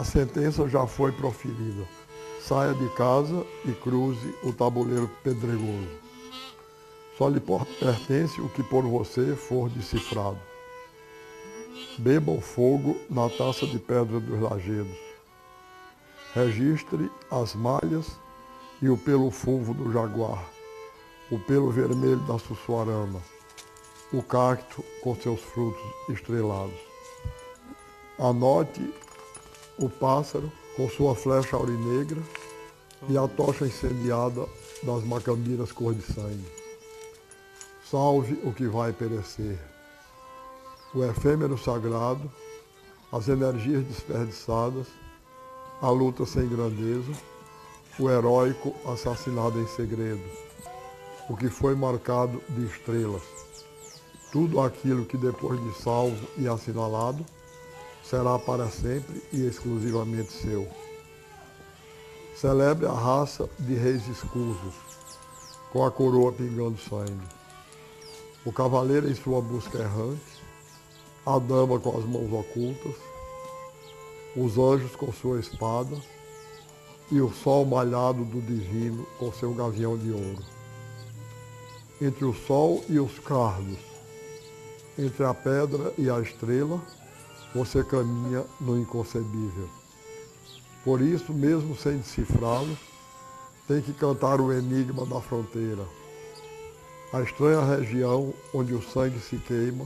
A sentença já foi proferida. Saia de casa e cruze o tabuleiro pedregoso. Só lhe pertence o que por você for decifrado. Beba o fogo na taça de pedra dos lajedos. Registre as malhas e o pelo fulvo do jaguar, o pelo vermelho da sussuarana, o cacto com seus frutos estrelados. Anote o pássaro com sua flecha aurinegra e a tocha incendiada das macambiras cor de sangue. Salve o que vai perecer. O efêmero sagrado, as energias desperdiçadas, a luta sem grandeza, o heróico assassinado em segredo, o que foi marcado de estrelas. Tudo aquilo que depois de salvo e assinalado será para sempre e exclusivamente seu. Celebre a raça de reis escusos, com a coroa pingando sangue. O cavaleiro em sua busca errante, a dama com as mãos ocultas, os anjos com sua espada e o sol malhado do divino com seu gavião de ouro. Entre o sol e os cardos, entre a pedra e a estrela, você caminha no inconcebível. Por isso, mesmo sem decifrá-lo, tem que cantar o enigma da fronteira, a estranha região onde o sangue se queima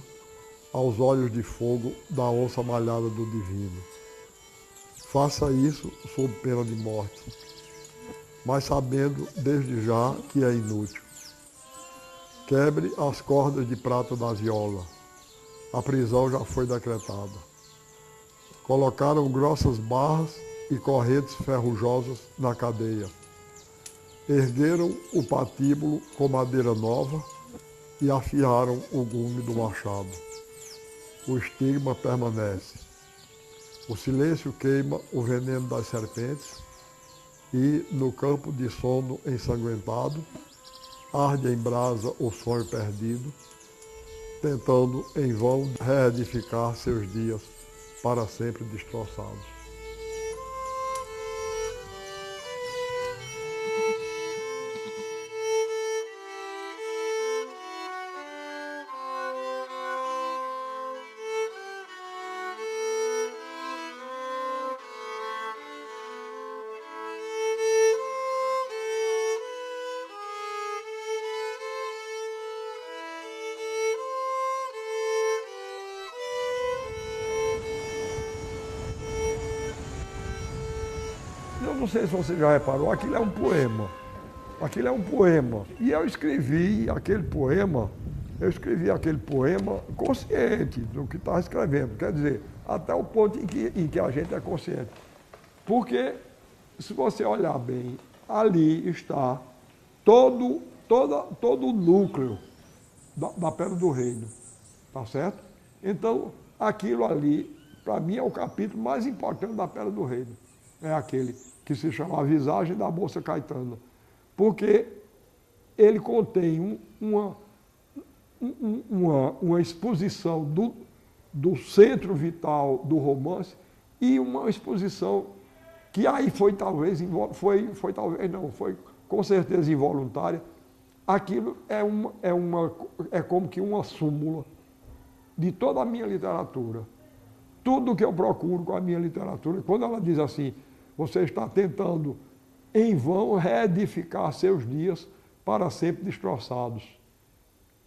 aos olhos de fogo da onça malhada do divino. Faça isso sob pena de morte, mas sabendo desde já que é inútil. Quebre as cordas de prata da viola. A prisão já foi decretada. Colocaram grossas barras e correntes ferrujosas na cadeia. Ergueram o patíbulo com madeira nova e afiaram o gume do machado. O estigma permanece. O silêncio queima o veneno das serpentes e, no campo de sono ensanguentado, arde em brasa o sonho perdido, tentando em vão reedificar seus dias para sempre destroçados. Eu não sei se você já reparou, aquilo é um poema. Aquilo é um poema. E eu escrevi aquele poema consciente do que estava escrevendo. Quer dizer, até o ponto em que a gente é consciente. Porque, se você olhar bem, ali está todo o núcleo da Pedra do Reino. Tá certo? Então, aquilo ali, para mim, é o capítulo mais importante da Pedra do Reino. É aquele que se chama A Visagem da Moça Caetana, porque ele contém uma exposição do centro vital do romance e uma exposição que aí foi com certeza involuntária. Aquilo é como que uma súmula de toda a minha literatura. Tudo que eu procuro com a minha literatura, quando ela diz assim, você está tentando, em vão, reedificar seus dias para sempre destroçados.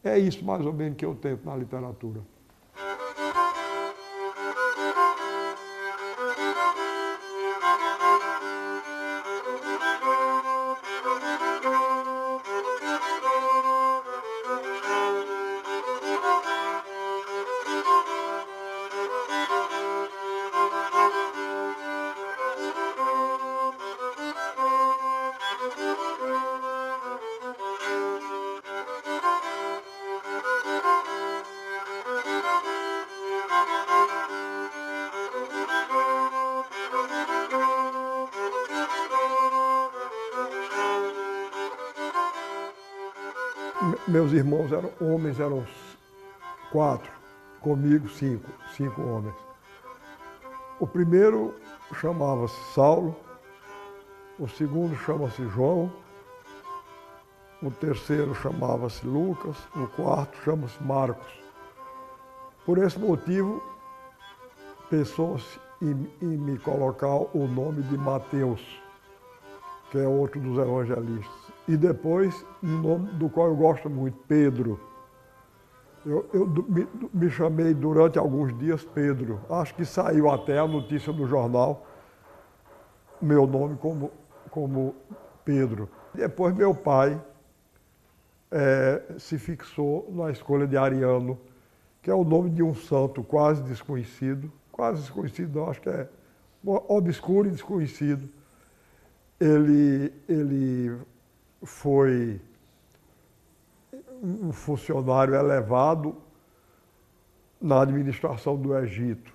É isso, mais ou menos, que eu tento na literatura. Meus irmãos eram homens, eram 4, comigo 5 homens. O primeiro chamava-se Saulo, o segundo chama-se João, o terceiro chamava-se Lucas, o quarto chama-se Marcos. Por esse motivo, pensou-se em me colocar o nome de Mateus, que é outro dos evangelistas. E depois, um nome do qual eu gosto muito, Pedro. Me chamei durante alguns dias Pedro. Acho que saiu até a notícia no jornal, meu nome como Pedro. Depois meu pai se fixou na escolha de Ariano, que é o nome de um santo quase desconhecido, não, acho que é obscuro e desconhecido. Ele foi um funcionário elevado na administração do Egito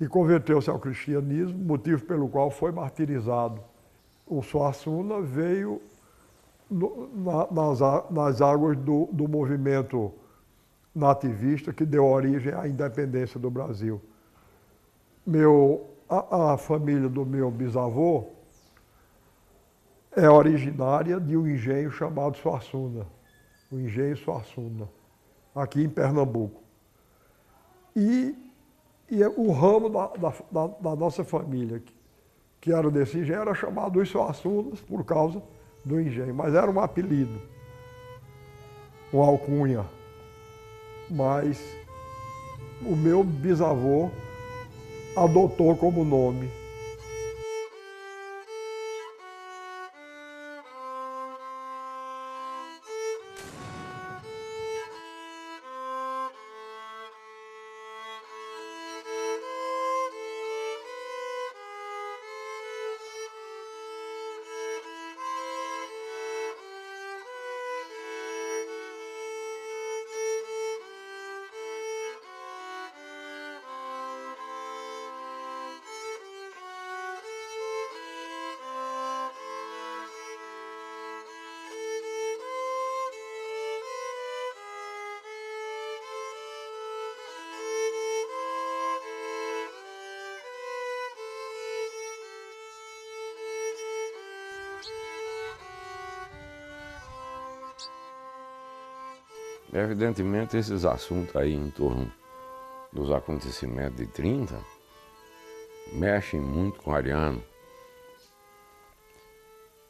e converteu-se ao cristianismo, motivo pelo qual foi martirizado. O Suassuna veio nas águas do movimento nativista que deu origem à independência do Brasil. A família do meu bisavô é originária de um engenho chamado Suassuna, o engenho Suassuna, aqui em Pernambuco. E o ramo da nossa família, que era desse engenho, era chamado os Suassunas por causa do engenho, mas era um apelido, uma alcunha. Mas o meu bisavô adotou como nome. Evidentemente, esses assuntos aí em torno dos acontecimentos de 30 mexem muito com Ariano.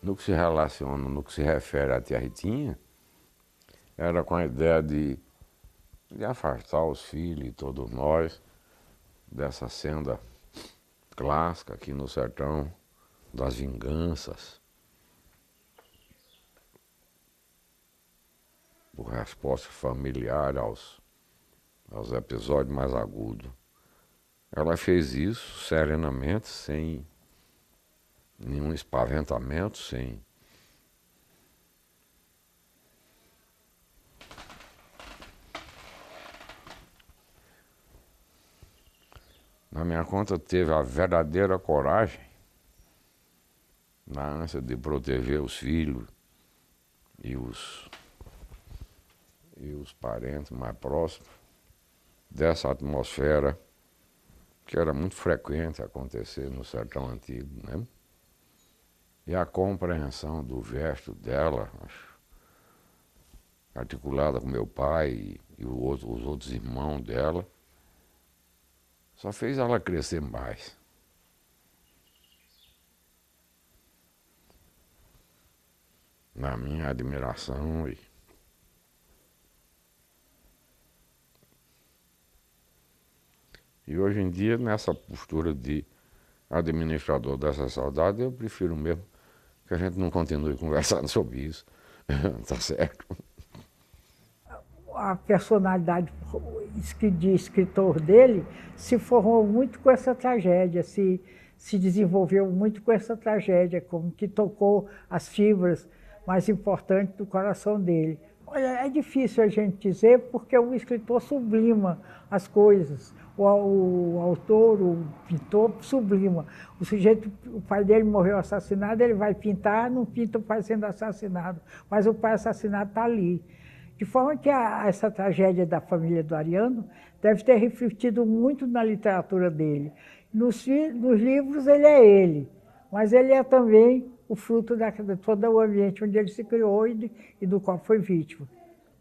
No que se relaciona, no que se refere à Tiaritinha, era com a ideia de afastar os filhos e todos nós dessa senda clássica aqui no sertão, das vinganças, por resposta familiar aos episódios mais agudos. Ela fez isso serenamente, sem nenhum espaventamento, sem na minha conta teve a verdadeira coragem, na ânsia de proteger os filhos e os parentes mais próximos dessa atmosfera que era muito frequente acontecer no sertão antigo, né? E a compreensão do gesto dela, articulada com meu pai e os outros irmãos dela, só fez ela crescer mais. Na minha admiração E hoje em dia, nessa postura de administrador dessa saudade, eu prefiro mesmo que a gente não continue conversando sobre isso. Tá certo? A personalidade de escritor dele se formou muito com essa tragédia, se desenvolveu muito com essa tragédia, como que tocou as fibras mais importantes do coração dele. Olha, é difícil a gente dizer porque o escritor sublima as coisas. O autor, o pintor, sublima. O sujeito, o pai dele morreu assassinado, ele vai pintar, não pinta o pai sendo assassinado, mas o pai assassinado está ali. De forma que essa tragédia da família do Ariano deve ter refletido muito na literatura dele. Nos livros ele é ele, mas ele é também o fruto de todo o ambiente onde ele se criou e do qual foi vítima.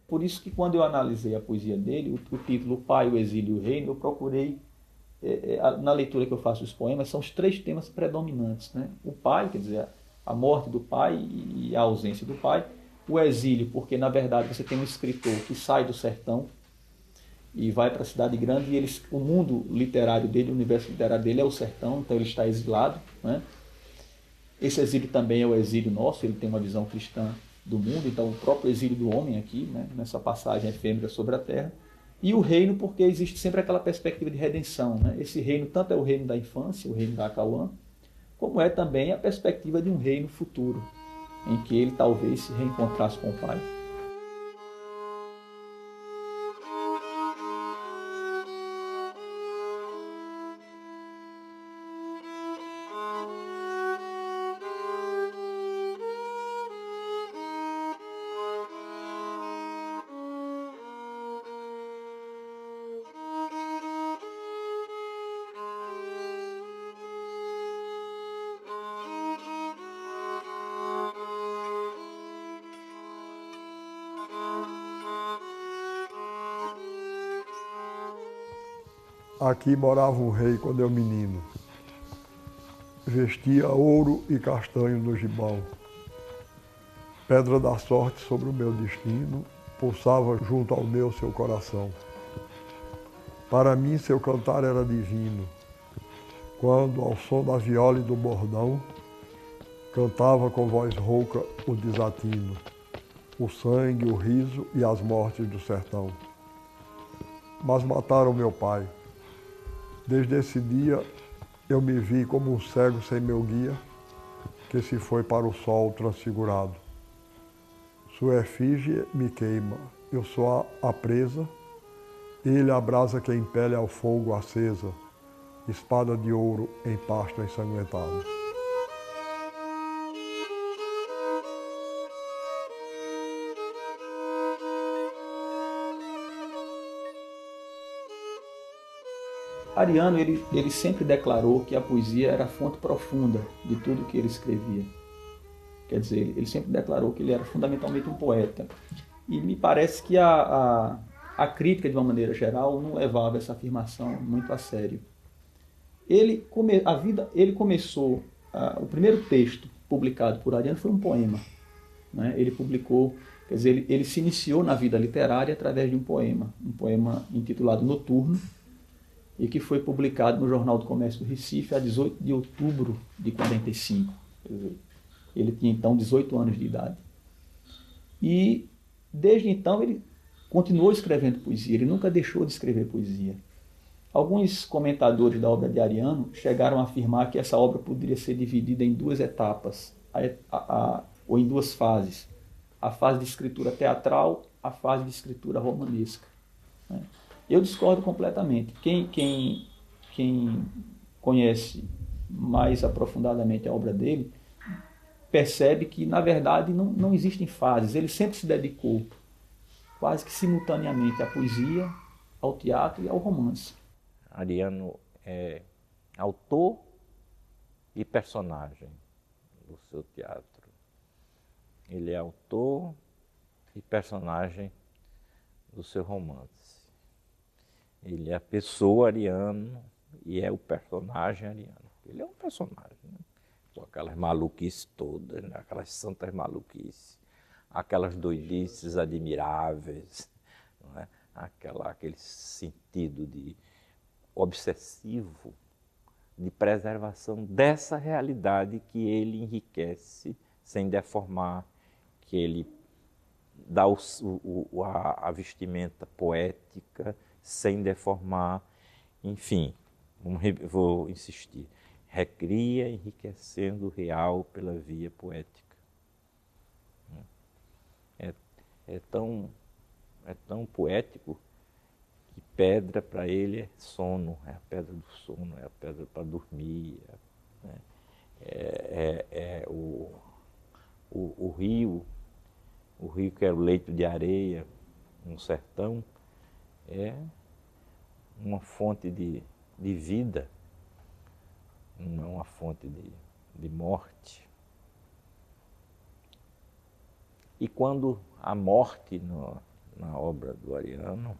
Por isso que quando eu analisei a poesia dele, o título O Pai, o Exílio e o Reino, eu procurei, na leitura que eu faço dos poemas, são os 3 temas predominantes, né? O pai, quer dizer, a morte do pai e a ausência do pai. O exílio, porque na verdade você tem um escritor que sai do sertão e vai para a cidade grande, e o mundo literário dele, o universo literário dele é o sertão, então ele está exilado, né? Esse exílio também é o exílio nosso, ele tem uma visão cristã do mundo, então o próprio exílio do homem aqui, né, nessa passagem efêmera sobre a terra. E o reino, porque existe sempre aquela perspectiva de redenção, né? Esse reino tanto é o reino da infância, o reino da Acauã, como é também a perspectiva de um reino futuro, em que ele talvez se reencontrasse com o pai. Aqui morava um rei quando eu menino. Vestia ouro e castanho no gibão. Pedra da sorte sobre o meu destino pulsava junto ao meu seu coração. Para mim seu cantar era divino, quando ao som da viola e do bordão cantava com voz rouca o desatino, o sangue, o riso e as mortes do sertão. Mas mataram meu pai. Desde esse dia eu me vi como um cego sem meu guia, que se foi para o sol transfigurado. Sua efígie me queima, eu sou a presa, ele a brasa que impele ao fogo acesa, espada de ouro em pasto ensanguentado. Ariano, ele sempre declarou que a poesia era a fonte profunda de tudo que ele escrevia. Quer dizer, ele sempre declarou que ele era fundamentalmente um poeta. E me parece que a crítica, de uma maneira geral, não levava essa afirmação muito a sério. Ele começou, o primeiro texto publicado por Ariano foi um poema, né? Ele publicou, quer dizer, ele se iniciou na vida literária através de um poema intitulado Noturno, e que foi publicado no Jornal do Comércio do Recife a 18 de outubro de 45. Quer dizer, ele tinha então 18 anos de idade. E desde então ele continuou escrevendo poesia, ele nunca deixou de escrever poesia. Alguns comentadores da obra de Ariano chegaram a afirmar que essa obra poderia ser dividida em 2 etapas, ou em 2 fases. A fase de escritura teatral, a fase de escritura romanesca, né? Eu discordo completamente. Quem conhece mais aprofundadamente a obra dele percebe que, na verdade, não existem fases. Ele sempre se dedicou quase que simultaneamente à poesia, ao teatro e ao romance. Ariano é autor e personagem do seu teatro. Ele é autor e personagem do seu romance. Ele é a pessoa Ariano e é o personagem Ariano. Ele é um personagem, né? Com aquelas maluquices todas, né? Aquelas santas maluquices, aquelas doidices admiráveis, não é? Aquele sentido de obsessivo de preservação dessa realidade que ele enriquece sem deformar, que ele dá a vestimenta poética sem deformar, enfim, vou insistir, recria enriquecendo o real pela via poética. É tão poético que pedra para ele é sono, é a pedra do sono, é a pedra para dormir, né? O rio que é o leito de areia no sertão, é uma fonte de vida não é uma fonte de morte. E quando a morte na obra do Ariano,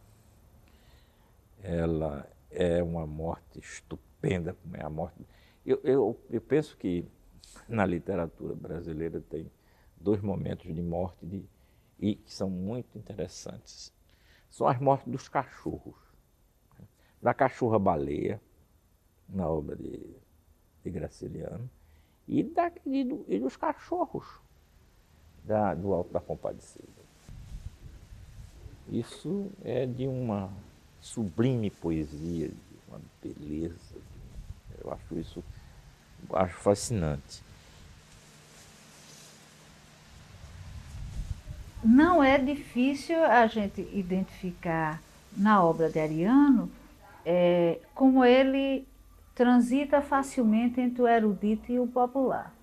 ela é uma morte estupenda, como é a morte. Eu penso que na literatura brasileira tem dois momentos de morte e que são muito interessantes. São as mortes dos cachorros. Da cachorra-baleia, na obra de Graciliano, e dos cachorros do Alto da Compadecida. Isso é de uma sublime poesia, de uma beleza. Eu acho fascinante. Não é difícil a gente identificar na obra de Ariano como ele transita facilmente entre o erudito e o popular.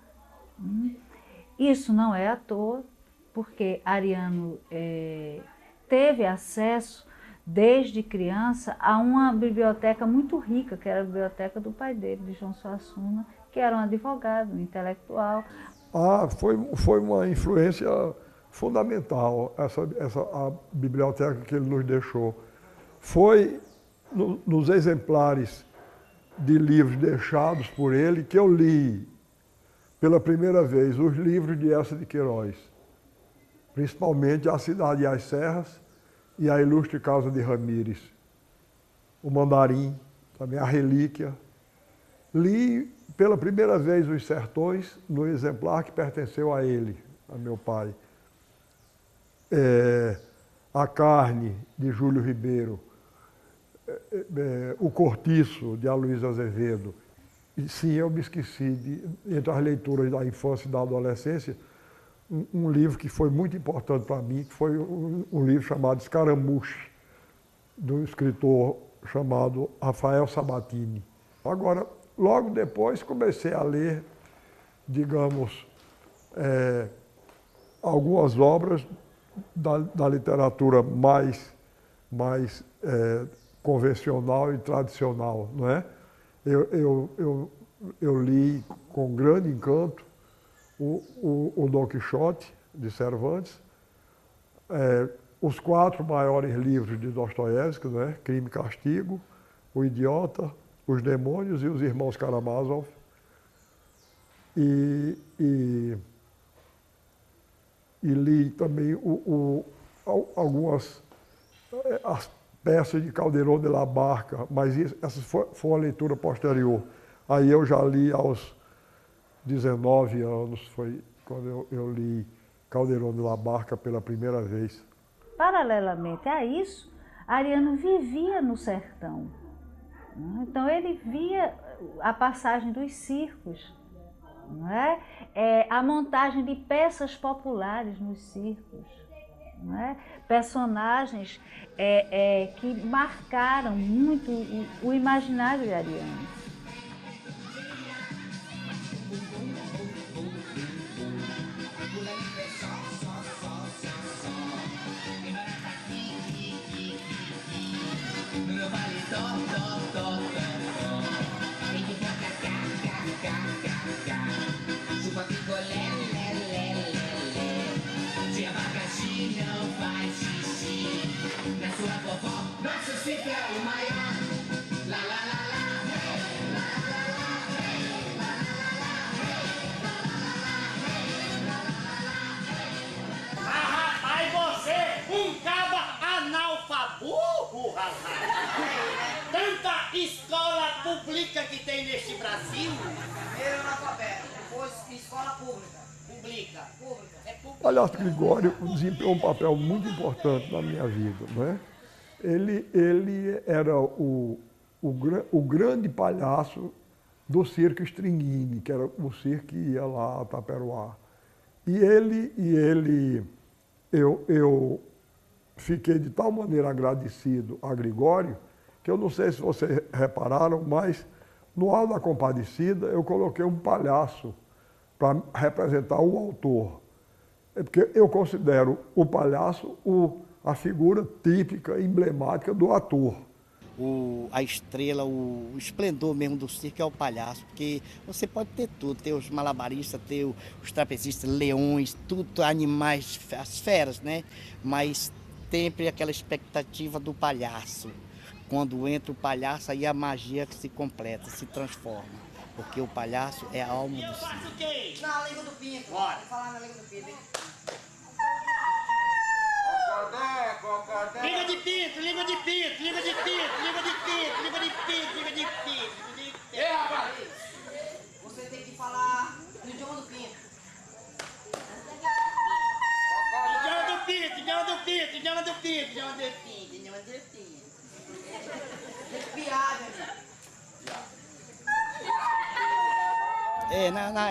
Isso não é à toa, porque Ariano teve acesso, desde criança, a uma biblioteca muito rica, que era a biblioteca do pai dele, de João Suassuna, que era um advogado, um intelectual. Foi uma influência fundamental, a biblioteca que ele nos deixou. Foi nos exemplares de livros deixados por ele que eu li pela primeira vez os livros de Eça de Queiroz, principalmente A Cidade e as Serras e A Ilustre Casa de Ramírez, O Mandarim, também A Relíquia. Li pela primeira vez Os Sertões no exemplar que pertenceu a ele, a meu pai. A Carne, de Júlio Ribeiro, O Cortiço, de Aloysio Azevedo. E sim, eu me esqueci, entre as leituras da infância e da adolescência, um livro que foi muito importante para mim, que foi um livro chamado Escaramuche, de um escritor chamado Rafael Sabatini. Agora, logo depois, comecei a ler, digamos, algumas obras da literatura mais convencional e tradicional, não é? Eu li com grande encanto o Dom Quixote, de Cervantes, os 4 maiores livros de Dostoiévski, né? Crime e Castigo, O Idiota, Os Demônios e Os Irmãos Karamazov. E li também algumas as peças de Calderón de la Barca, mas essa foi uma leitura posterior. Aí eu já li aos 19 anos, foi quando eu li Calderón de la Barca pela primeira vez. Paralelamente a isso, Ariano vivia no sertão. Então ele via a passagem dos circos, não é? A montagem de peças populares nos circos, não é? Personagens que marcaram muito o imaginário de Ariano. Tanta escola pública que tem neste Brasil. Primeiro analfabeto, depois escola pública. Pública. Aliás, Gregório desempenhou um papel muito importante na minha vida, não é? Ele era o grande palhaço do circo Stringini, que era o circo que ia lá a Taperoá. Eu fiquei de tal maneira agradecido a Gregório, que eu não sei se vocês repararam, mas no Alto da Compadecida eu coloquei um palhaço para representar o autor. Porque eu considero o palhaço a figura típica, emblemática do ator. a estrela, o esplendor mesmo do circo é o palhaço, porque você pode ter tudo, ter os malabaristas, ter os trapezistas, leões, tudo, animais, as feras, né? Mas sempre aquela expectativa do palhaço. Quando entra o palhaço, aí a magia se completa, se transforma. Porque o palhaço é a alma do circo. Na língua do pinto. Bora. Vou falar na língua do pinto, hein? Língua de pinto, língua de pinto, língua de pinto, língua de pinto, língua de pinto, língua de pinto, língua de pinto. Você tem que falar no idioma do pinto. Idioma do pinto, idioma do pinto, idioma do pinto, idioma do pinto, idioma do pinto. Tem que piar, meu amigo.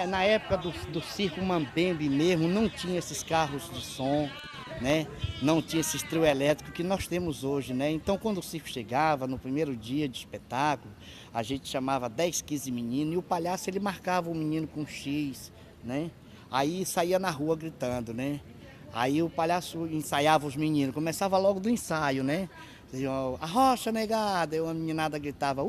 Na época do circo Mambembe mesmo, não tinha esses carros de som, né? Não tinha esses trio elétrico que nós temos hoje, né? Então, quando o circo chegava, no primeiro dia de espetáculo, a gente chamava 10, 15 meninos e o palhaço, ele marcava o menino com X, né? Aí saía na rua gritando, né? Aí o palhaço ensaiava os meninos, começava logo do ensaio, né? Arrocha, negada, e uma meninada gritava,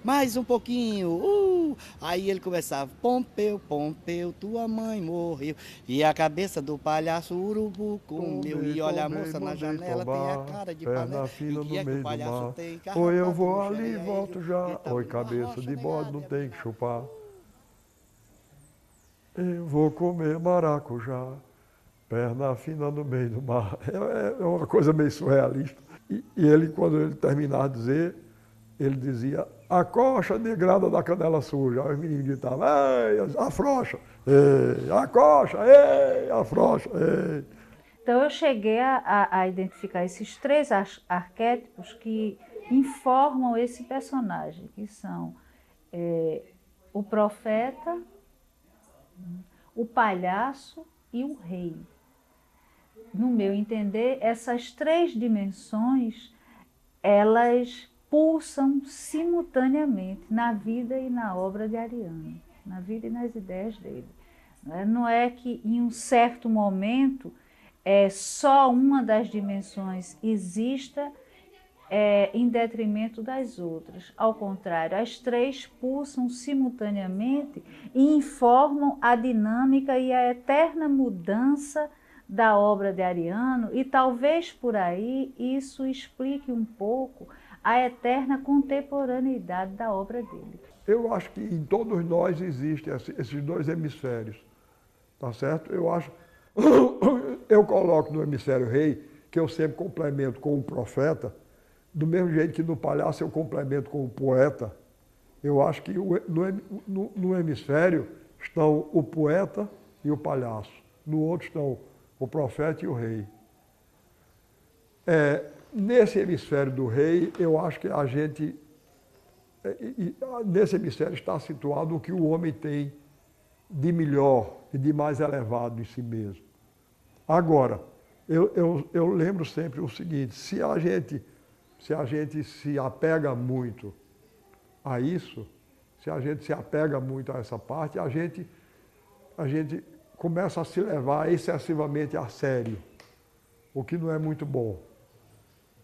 mais um pouquinho, Aí ele começava, Pompeu, Pompeu, tua mãe morreu. E a cabeça do palhaço, urubu comeu. E olha a moça na janela, tem a cara de panela. Fina E que é que o palhaço tem? Oi, eu vou ali e volto já. Oi, cabeça de bode, não tem que chupar. Eu vou comer maracujá, perna fina no meio do mar. É uma coisa meio surrealista. E ele, quando ele terminava de dizer, ele dizia, a coxa negrada da canela suja. Aí os meninos gritavam, ei, afrouxa, ei, a coxa, ei, afrouxa, ei. Então eu cheguei a identificar esses três arquétipos que informam esse personagem, que são o profeta, o palhaço e o rei. No meu entender, essas três dimensões, elas pulsam simultaneamente na vida e na obra de Ariano, na vida e nas ideias dele. Não é que em um certo momento só uma das dimensões exista em detrimento das outras. Ao contrário, as três pulsam simultaneamente e informam a dinâmica e a eterna mudança da obra de Ariano, e talvez por aí isso explique um pouco a eterna contemporaneidade da obra dele. Eu acho que em todos nós existem esses dois hemisférios, tá certo? Eu coloco no hemisfério rei, que eu sempre complemento com o profeta, do mesmo jeito que no palhaço eu complemento com o poeta. Eu acho que no hemisfério estão o poeta e o palhaço, no outro estão o profeta e o rei. Nesse hemisfério do rei, eu acho que a gente... nesse hemisfério está situado o que o homem tem de melhor e de mais elevado em si mesmo. Agora, eu lembro sempre o seguinte, se a gente se apega muito a isso, se a gente se apega muito a essa parte, a gente começa a se levar excessivamente a sério, o que não é muito bom.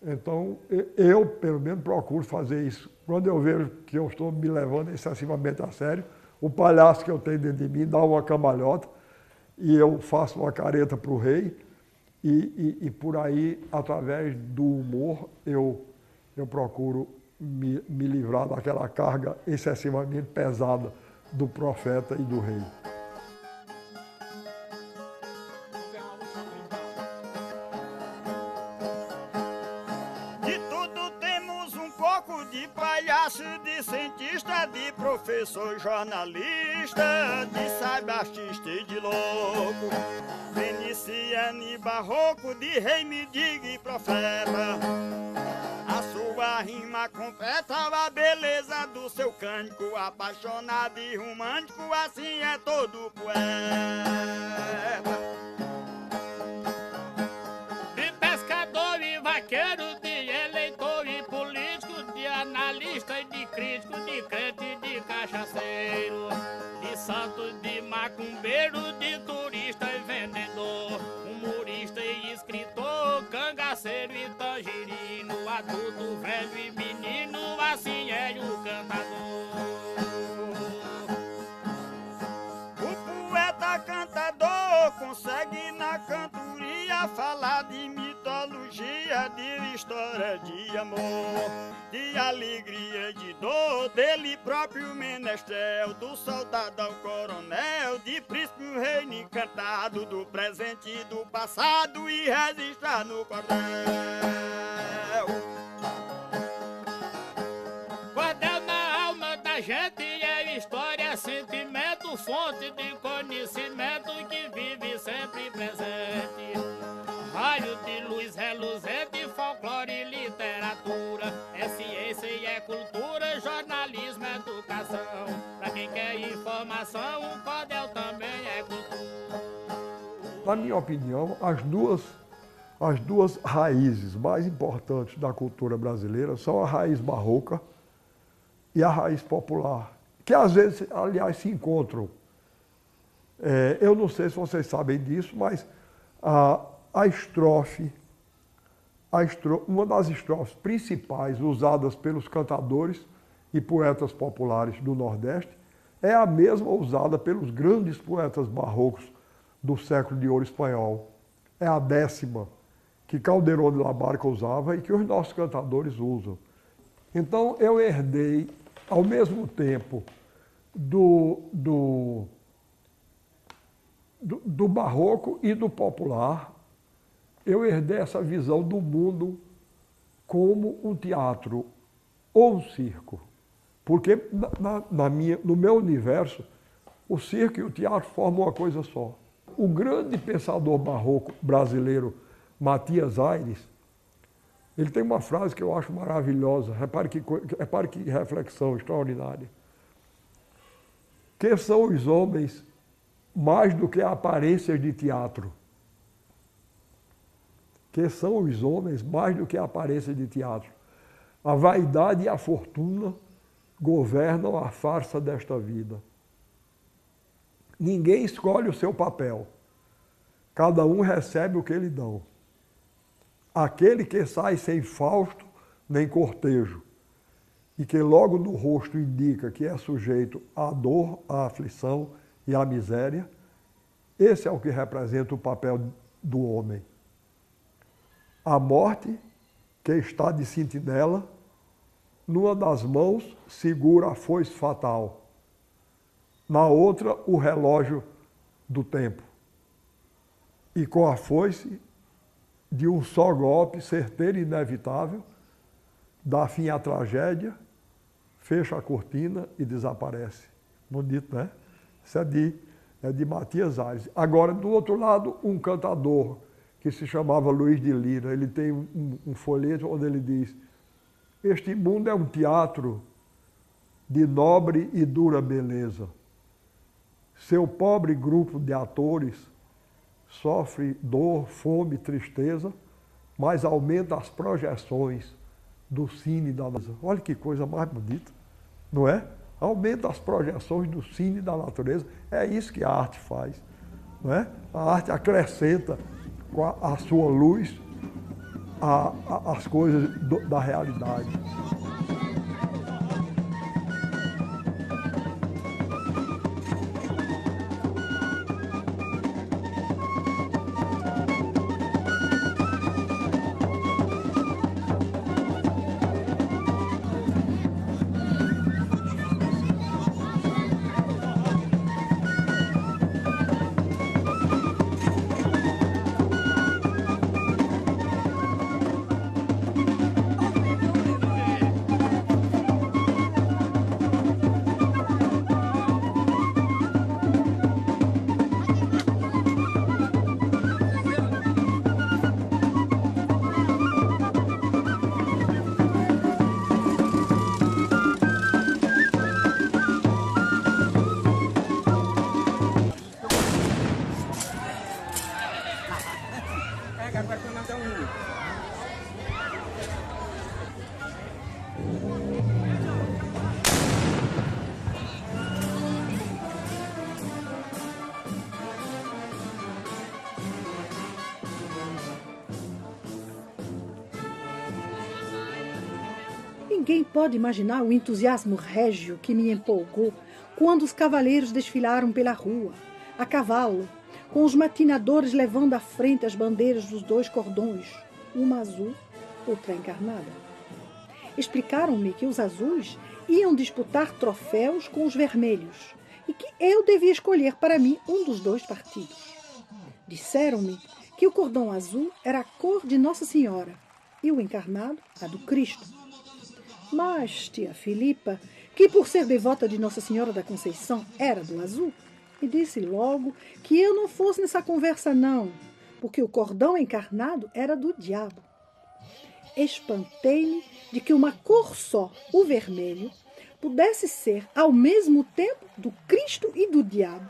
Então, eu, pelo menos, procuro fazer isso. Quando eu vejo que eu estou me levando excessivamente a sério, o palhaço que eu tenho dentro de mim dá uma cambalhota e eu faço uma careta para o rei e por aí, através do humor, eu procuro me livrar daquela carga excessivamente pesada do profeta e do rei. De cientista, de professor, jornalista, de saibastista e de louco, veneciano e barroco, de rei, mendigo e profeta. A sua rima completa a beleza do seu cântico, apaixonado e romântico, assim é todo poeta. De pescador e vaqueiro, de eleitor e político, de analista e de crítico, de crente e de cachaceiro, de santo, de macumbeiro, de turista e vendedor, humorista e escritor, cangaceiro e tangerino, adulto, velho e menino. pra falar de mitologia, de história de amor, de alegria e de dor, dele próprio menestrel, do soldado ao coronel, de príncipe o reino encantado, do presente e do passado, e registrar no cordel. Cordel na alma da gente é história, sentimento, fonte de conhecimento que vive sempre presente. Raio de luz reluzente, folclore e literatura, é ciência e é cultura, jornalismo, educação. Pra quem quer informação, o cordel também é cultura. Na minha opinião, as duas raízes mais importantes da cultura brasileira são a raiz barroca e a raiz popular, que às vezes, aliás, se encontram. Eu não sei se vocês sabem disso, mas uma das estrofes principais usadas pelos cantadores e poetas populares do Nordeste é a mesma usada pelos grandes poetas barrocos do século de ouro espanhol. É a 10ª que Calderón de la Barca usava e que os nossos cantadores usam. Então eu herdei, ao mesmo tempo, do barroco e do popular, eu herdei essa visão do mundo como um teatro ou um circo. Porque no meu universo, o circo e o teatro formam uma coisa só. O grande pensador barroco brasileiro, Matias Aires, ele tem uma frase que eu acho maravilhosa, repare que reflexão extraordinária. Que são os homens mais do que aparências de teatro? Que são os homens mais do que aparências de teatro? A vaidade e a fortuna governam a farsa desta vida. Ninguém escolhe o seu papel. Cada um recebe o que lhe dão. Aquele que sai sem Fausto nem cortejo, e que logo no rosto indica que é sujeito à dor, à aflição e à miséria, esse é o que representa o papel do homem. A morte, que está de sentinela, numa das mãos segura a foice fatal, na outra o relógio do tempo. E com a foice, de um só golpe, certeiro e inevitável, dá fim à tragédia, fecha a cortina e desaparece. Bonito, né? Isso é de Matias Aires. Agora, do outro lado, um cantador que se chamava Luiz de Lira, ele tem um folheto onde ele diz: este mundo é um teatro de nobre e dura beleza. Seu pobre grupo de atores sofre dor, fome, tristeza, mas aumenta as projeções do cine da natureza. Olha que coisa mais bonita, não é? Aumenta as projeções do cine da natureza. É isso que a arte faz, não é? A arte acrescenta com a sua luz as coisas da realidade. Ninguém pode imaginar o entusiasmo régio que me empolgou quando os cavaleiros desfilaram pela rua, a cavalo, com os matinadores levando à frente as bandeiras dos 2 cordões, uma azul, outra encarnada. Explicaram-me que os azuis iam disputar troféus com os vermelhos e que eu devia escolher para mim um dos 2 partidos. Disseram-me que o cordão azul era a cor de Nossa Senhora e o encarnado a do Cristo. Mas tia Filipa, que por ser devota de Nossa Senhora da Conceição era do azul, me disse logo que eu não fosse nessa conversa não, porque o cordão encarnado era do diabo. Espantei-me de que uma cor só, o vermelho, pudesse ser ao mesmo tempo do Cristo e do diabo.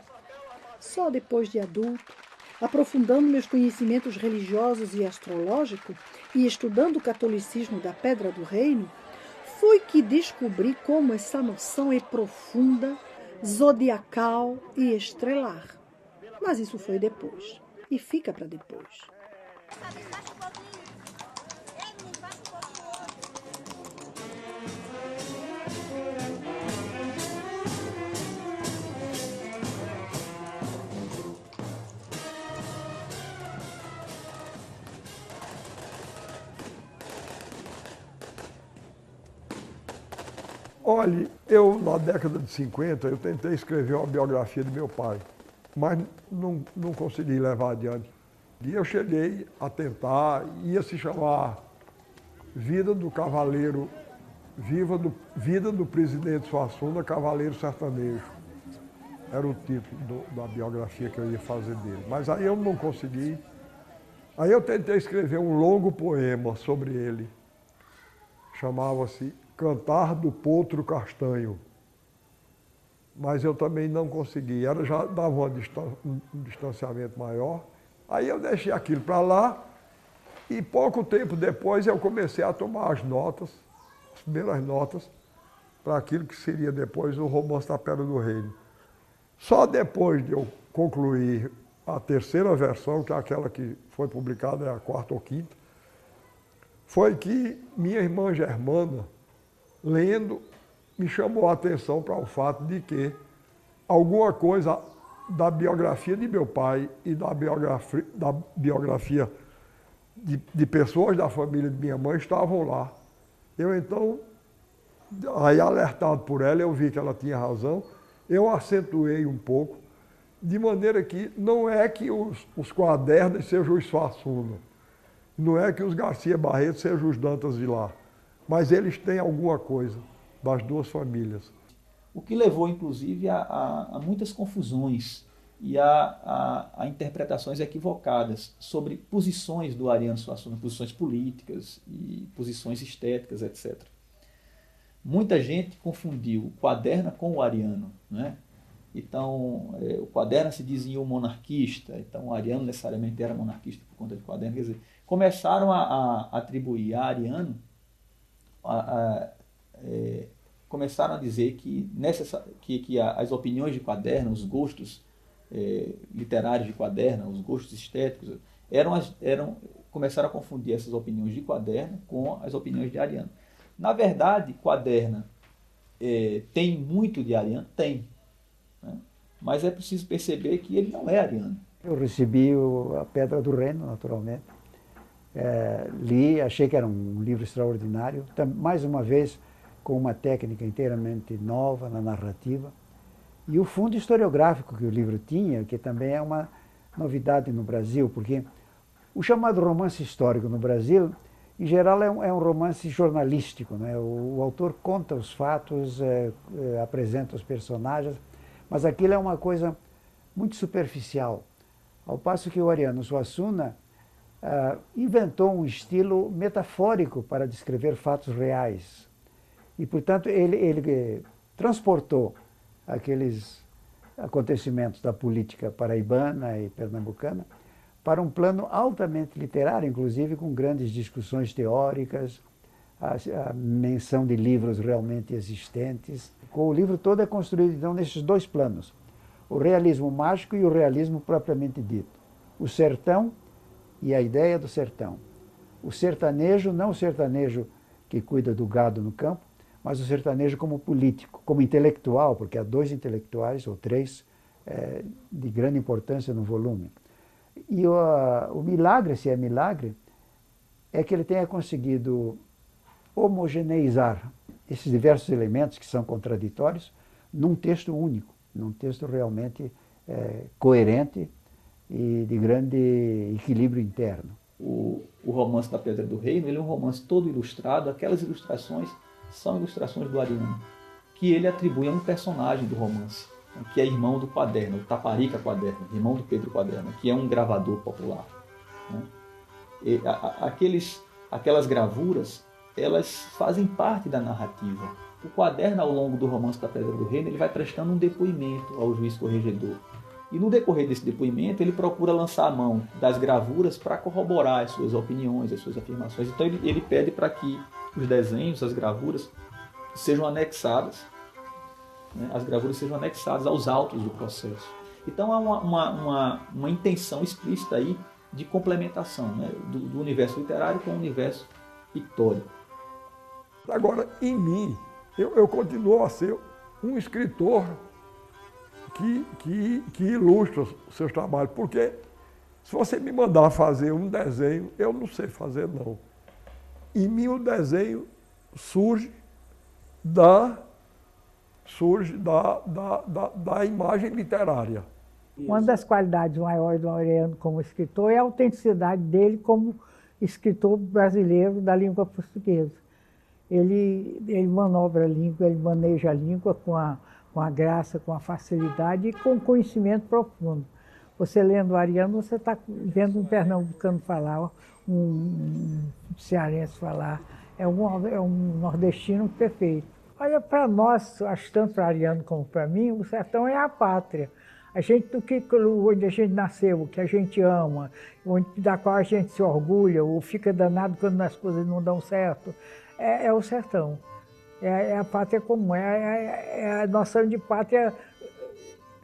Só depois de adulto, aprofundando meus conhecimentos religiosos e astrológicos e estudando o catolicismo da Pedra do Reino, foi que descobri como essa noção é profunda, zodiacal e estrelar. Mas isso foi depois, e fica para depois. Olhe, eu na década de 50, eu tentei escrever uma biografia de meu pai, mas não consegui levar adiante. E eu cheguei a tentar, ia se chamar Vida do Cavaleiro, Vida do Presidente Suassuna, Cavaleiro Sertanejo. Era o título da biografia que eu ia fazer dele. Mas aí eu não consegui. Aí eu tentei escrever um longo poema sobre ele. Chamava-se Cantar do Potro Castanho, mas eu também não consegui, já dava um distanciamento maior, aí eu deixei aquilo para lá e pouco tempo depois eu comecei a tomar as primeiras notas para aquilo que seria depois o Romance da Pedra do Reino. Só depois de eu concluir a 3ª versão, que é aquela que foi publicada, é a 4ª ou 5ª, foi que minha irmã Germana, lendo, me chamou a atenção para o fato de que alguma coisa da biografia de meu pai e da biografia de pessoas da família de minha mãe estavam lá. Eu então, aí alertado por ela, eu vi que ela tinha razão, eu acentuei um pouco, de maneira que não é que os Quadernos sejam os Suassuna, não é que os Garcia Barreto sejam os Dantas de lá, mas eles têm alguma coisa das 2 famílias. O que levou, inclusive, a muitas confusões e a interpretações equivocadas sobre posições do Ariano Suassuna, posições políticas e posições estéticas, etc. Muita gente confundiu o Quaderna com o Ariano, né? Então, o Quaderna se dizia um monarquista, então o Ariano necessariamente era monarquista por conta de Quaderna. Quer dizer, começaram a atribuir a Ariano, começaram a dizer que as opiniões de Quaderna, os gostos literários de Quaderna, os gostos estéticos, começaram a confundir essas opiniões de Quaderna com as opiniões de Ariano. Na verdade, Quaderna tem muito de Ariano? Tem. Né? Mas é preciso perceber que ele não é ariano. Eu recebi a Pedra do Reino, naturalmente. Li, achei que era um livro extraordinário. Mais uma vez, com uma técnica inteiramente nova na narrativa. E o fundo historiográfico que o livro tinha, que também é uma novidade no Brasil, porque o chamado romance histórico no Brasil, em geral, é um romance jornalístico, né? O autor conta os fatos, apresenta os personagens, mas aquilo é uma coisa muito superficial. Ao passo que o Ariano Suassuna inventou um estilo metafórico para descrever fatos reais. E, portanto, ele transportou aqueles acontecimentos da política paraibana e pernambucana para um plano altamente literário, inclusive com grandes discussões teóricas, a menção de livros realmente existentes. O livro todo é construído, então, nesses 2 planos, o realismo mágico e o realismo propriamente dito. O sertão e a ideia do sertão. O sertanejo, não o sertanejo que cuida do gado no campo, mas o sertanejo como político, como intelectual, porque há 2 intelectuais, ou 3, de grande importância no volume. E o milagre, se é milagre, é que ele tenha conseguido homogeneizar esses diversos elementos que são contraditórios num texto único, num texto realmente coerente e de grande equilíbrio interno. O romance da Pedra do Reino, ele é um romance todo ilustrado. Aquelas ilustrações são ilustrações do Ariano, que ele atribui a um personagem do romance, que é irmão do Quaderno, o Taparica Quaderno, irmão do Pedro Quaderno, que é um gravador popular. E aquelas gravuras, elas fazem parte da narrativa. O Quaderno, ao longo do romance da Pedra do Reino, ele vai prestando um depoimento ao juiz corregedor. E no decorrer desse depoimento, ele procura lançar a mão das gravuras para corroborar as suas opiniões, as suas afirmações. Então ele pede para que os desenhos, as gravuras, sejam anexadas, né? As gravuras sejam anexadas aos autos do processo. Então há uma intenção explícita aí de complementação, né? do universo literário com o universo pictórico. Agora, em mim, eu continuo a ser um escritor que ilustra os seus trabalhos, porque se você me mandar fazer um desenho, eu não sei fazer, não. Em mim o desenho surge da imagem literária. Uma das qualidades maiores do Ariano como escritor é a autenticidade dele como escritor brasileiro da língua portuguesa. Ele manobra a língua, ele maneja a língua com a graça, com a facilidade e com conhecimento profundo. Você lendo o Ariano, você está vendo um pernambucano falar, um cearense falar, é um nordestino perfeito. Olha, para nós, acho tanto para Ariano como para mim, o sertão é a pátria. A gente, onde a gente nasceu, o que a gente ama, da qual a gente se orgulha, ou fica danado quando as coisas não dão certo, é o sertão. É a pátria comum, é a noção de pátria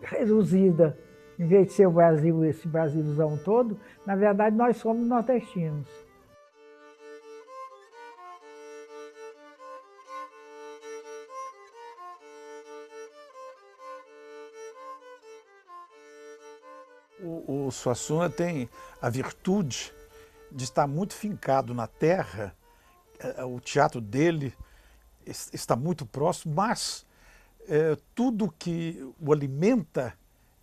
reduzida. Em vez de ser o Brasil, esse Brasilzão todo, na verdade nós somos nordestinos. O Suassuna tem a virtude de estar muito fincado na terra, o teatro dele está muito próximo, mas tudo que o alimenta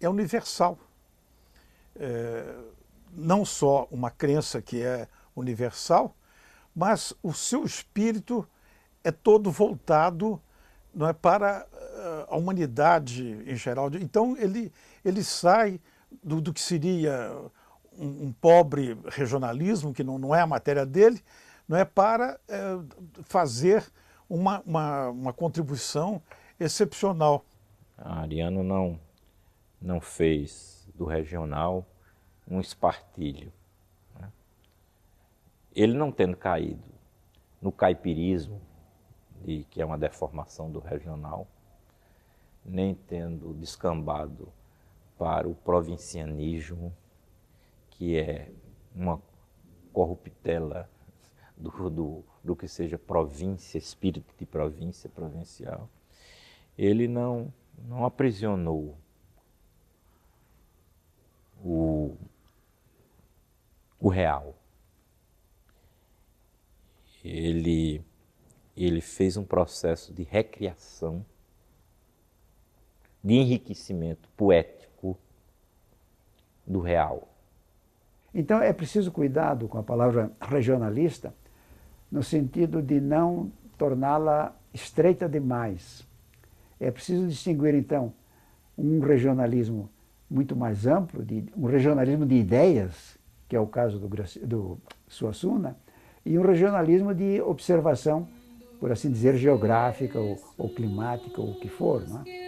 é universal. Não só uma crença que é universal, mas o seu espírito é todo voltado, não é, para a humanidade em geral. Então ele sai do que seria um pobre regionalismo, que não é a matéria dele, não é, para fazer uma contribuição excepcional. Ariano não fez do regional um espartilho, né? Ele não tendo caído no caipirismo, que é uma deformação do regional, nem tendo descambado para o provincianismo, que é uma corruptela do que seja província, espírito de província, provincial. Ele não aprisionou o real. Ele fez um processo de recriação, de enriquecimento poético do real. Então é preciso cuidado com a palavra regionalista, no sentido de não torná-la estreita demais. É preciso distinguir, então, um regionalismo muito mais amplo, um regionalismo de ideias, que é o caso do Suassuna, e um regionalismo de observação, por assim dizer, geográfica ou climática, ou o que for, não é?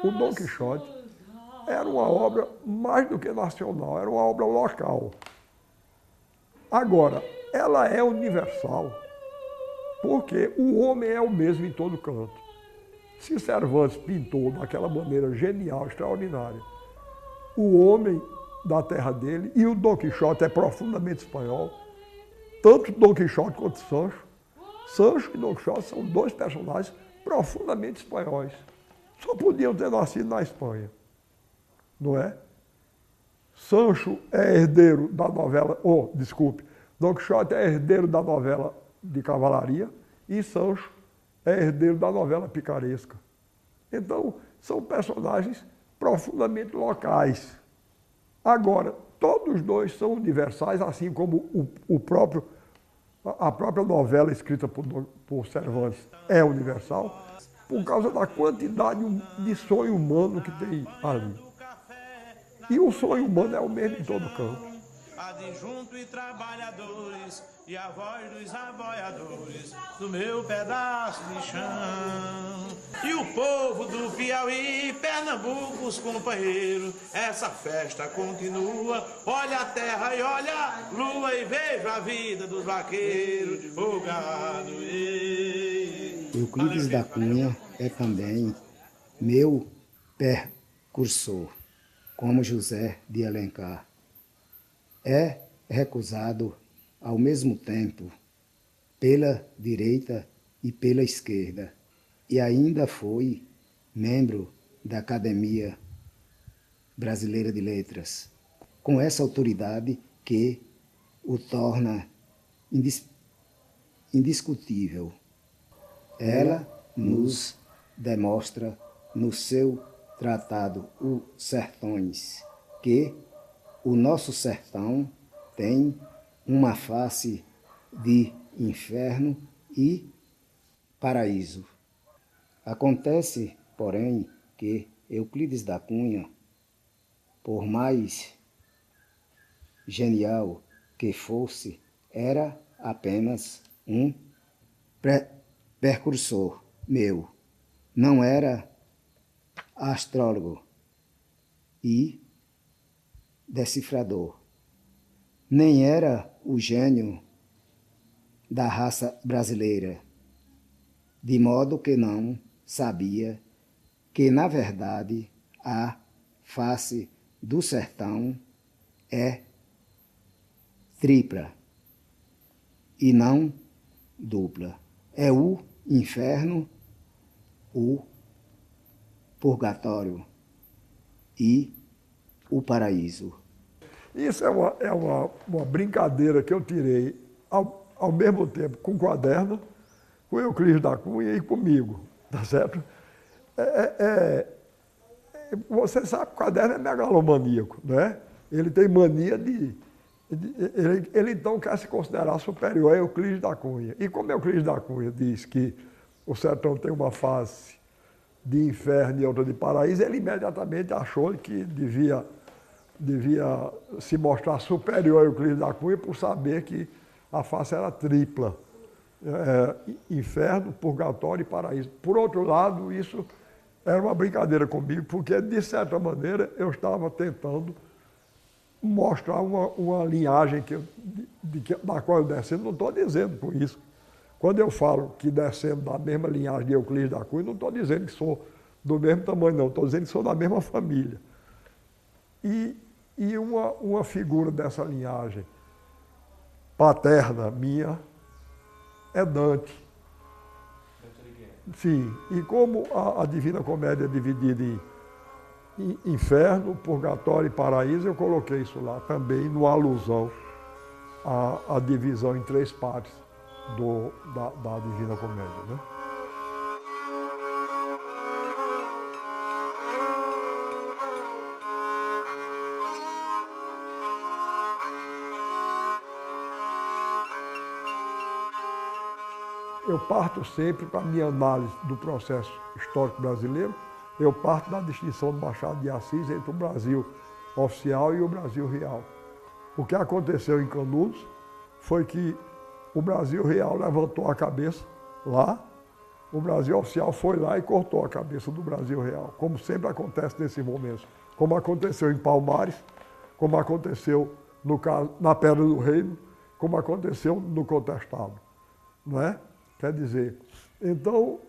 O Dom Quixote era uma obra mais do que nacional, era uma obra local. Agora, ela é universal, porque o homem é o mesmo em todo canto. Se Cervantes pintou daquela maneira genial, extraordinária, o homem da terra dele, e o Dom Quixote é profundamente espanhol, tanto Dom Quixote quanto Sancho. Sancho e Dom Quixote são dois personagens profundamente espanhóis. Só podiam ter nascido na Espanha, não é? Sancho é herdeiro da novela, Dom Quixote é herdeiro da novela de cavalaria e Sancho é herdeiro da novela picaresca. Então, são personagens profundamente locais. Agora, todos dois são universais, assim como a própria novela escrita por Cervantes é universal, por causa da quantidade de sonho humano que tem ali. E o sonho humano é o mesmo em todo canto. Adjunto e trabalhadores, e a voz dos aboiadores do meu pedaço de chão. E o povo do Piauí, Pernambuco, os companheiros, essa festa continua. Olha a terra e olha a lua e vejo a vida dos vaqueiros, o gado. Euclides da Cunha é também meu percursor, como José de Alencar. É recusado ao mesmo tempo pela direita e pela esquerda, e ainda foi membro da Academia Brasileira de Letras, com essa autoridade que o torna indiscutível. Ela nos demonstra no seu tratado Os Sertões que o nosso sertão tem uma face de inferno e paraíso. Acontece, porém, que Euclides da Cunha, por mais genial que fosse, era apenas um precursor meu. Não era astrólogo e decifrador. Nem era o gênio da raça brasileira, de modo que não sabia que, na verdade, a face do sertão é tripla e não dupla. É o inferno, o purgatório e o paraíso. Isso é uma brincadeira que eu tirei ao mesmo tempo com o Quaderno, com Euclides da Cunha e comigo, tá certo? Você sabe que o Quaderno é megalomaníaco, né? Ele tem mania ele então quer se considerar superior a Euclides da Cunha. E como Euclides da Cunha diz que o sertão tem uma face de inferno e outra de paraíso, ele imediatamente achou que devia se mostrar superior a Euclides da Cunha por saber que a face era tripla. Inferno, purgatório e paraíso. Por outro lado, isso era uma brincadeira comigo, porque, de certa maneira, eu estava tentando mostrar uma linhagem da qual eu descendo. Não estou dizendo com isso. Quando eu falo que descendo da mesma linhagem de Euclides da Cunha, não estou dizendo que sou do mesmo tamanho, não. Estou dizendo que sou da mesma família. E uma figura dessa linhagem paterna minha é Dante. Sim, e como a Divina Comédia é dividida em inferno, purgatório e paraíso, eu coloquei isso lá também, numa alusão à divisão em três partes da Divina Comédia, né? Eu parto sempre, para a minha análise do processo histórico brasileiro, eu parto da distinção do Machado de Assis entre o Brasil oficial e o Brasil real. O que aconteceu em Canudos foi que o Brasil real levantou a cabeça lá o Brasil Oficial foi lá e cortou a cabeça do Brasil Real, como sempre acontece nesses momentos. Como aconteceu em Palmares, como aconteceu na Pedra do Reino, como aconteceu no Contestado. Não é? Quer dizer, então,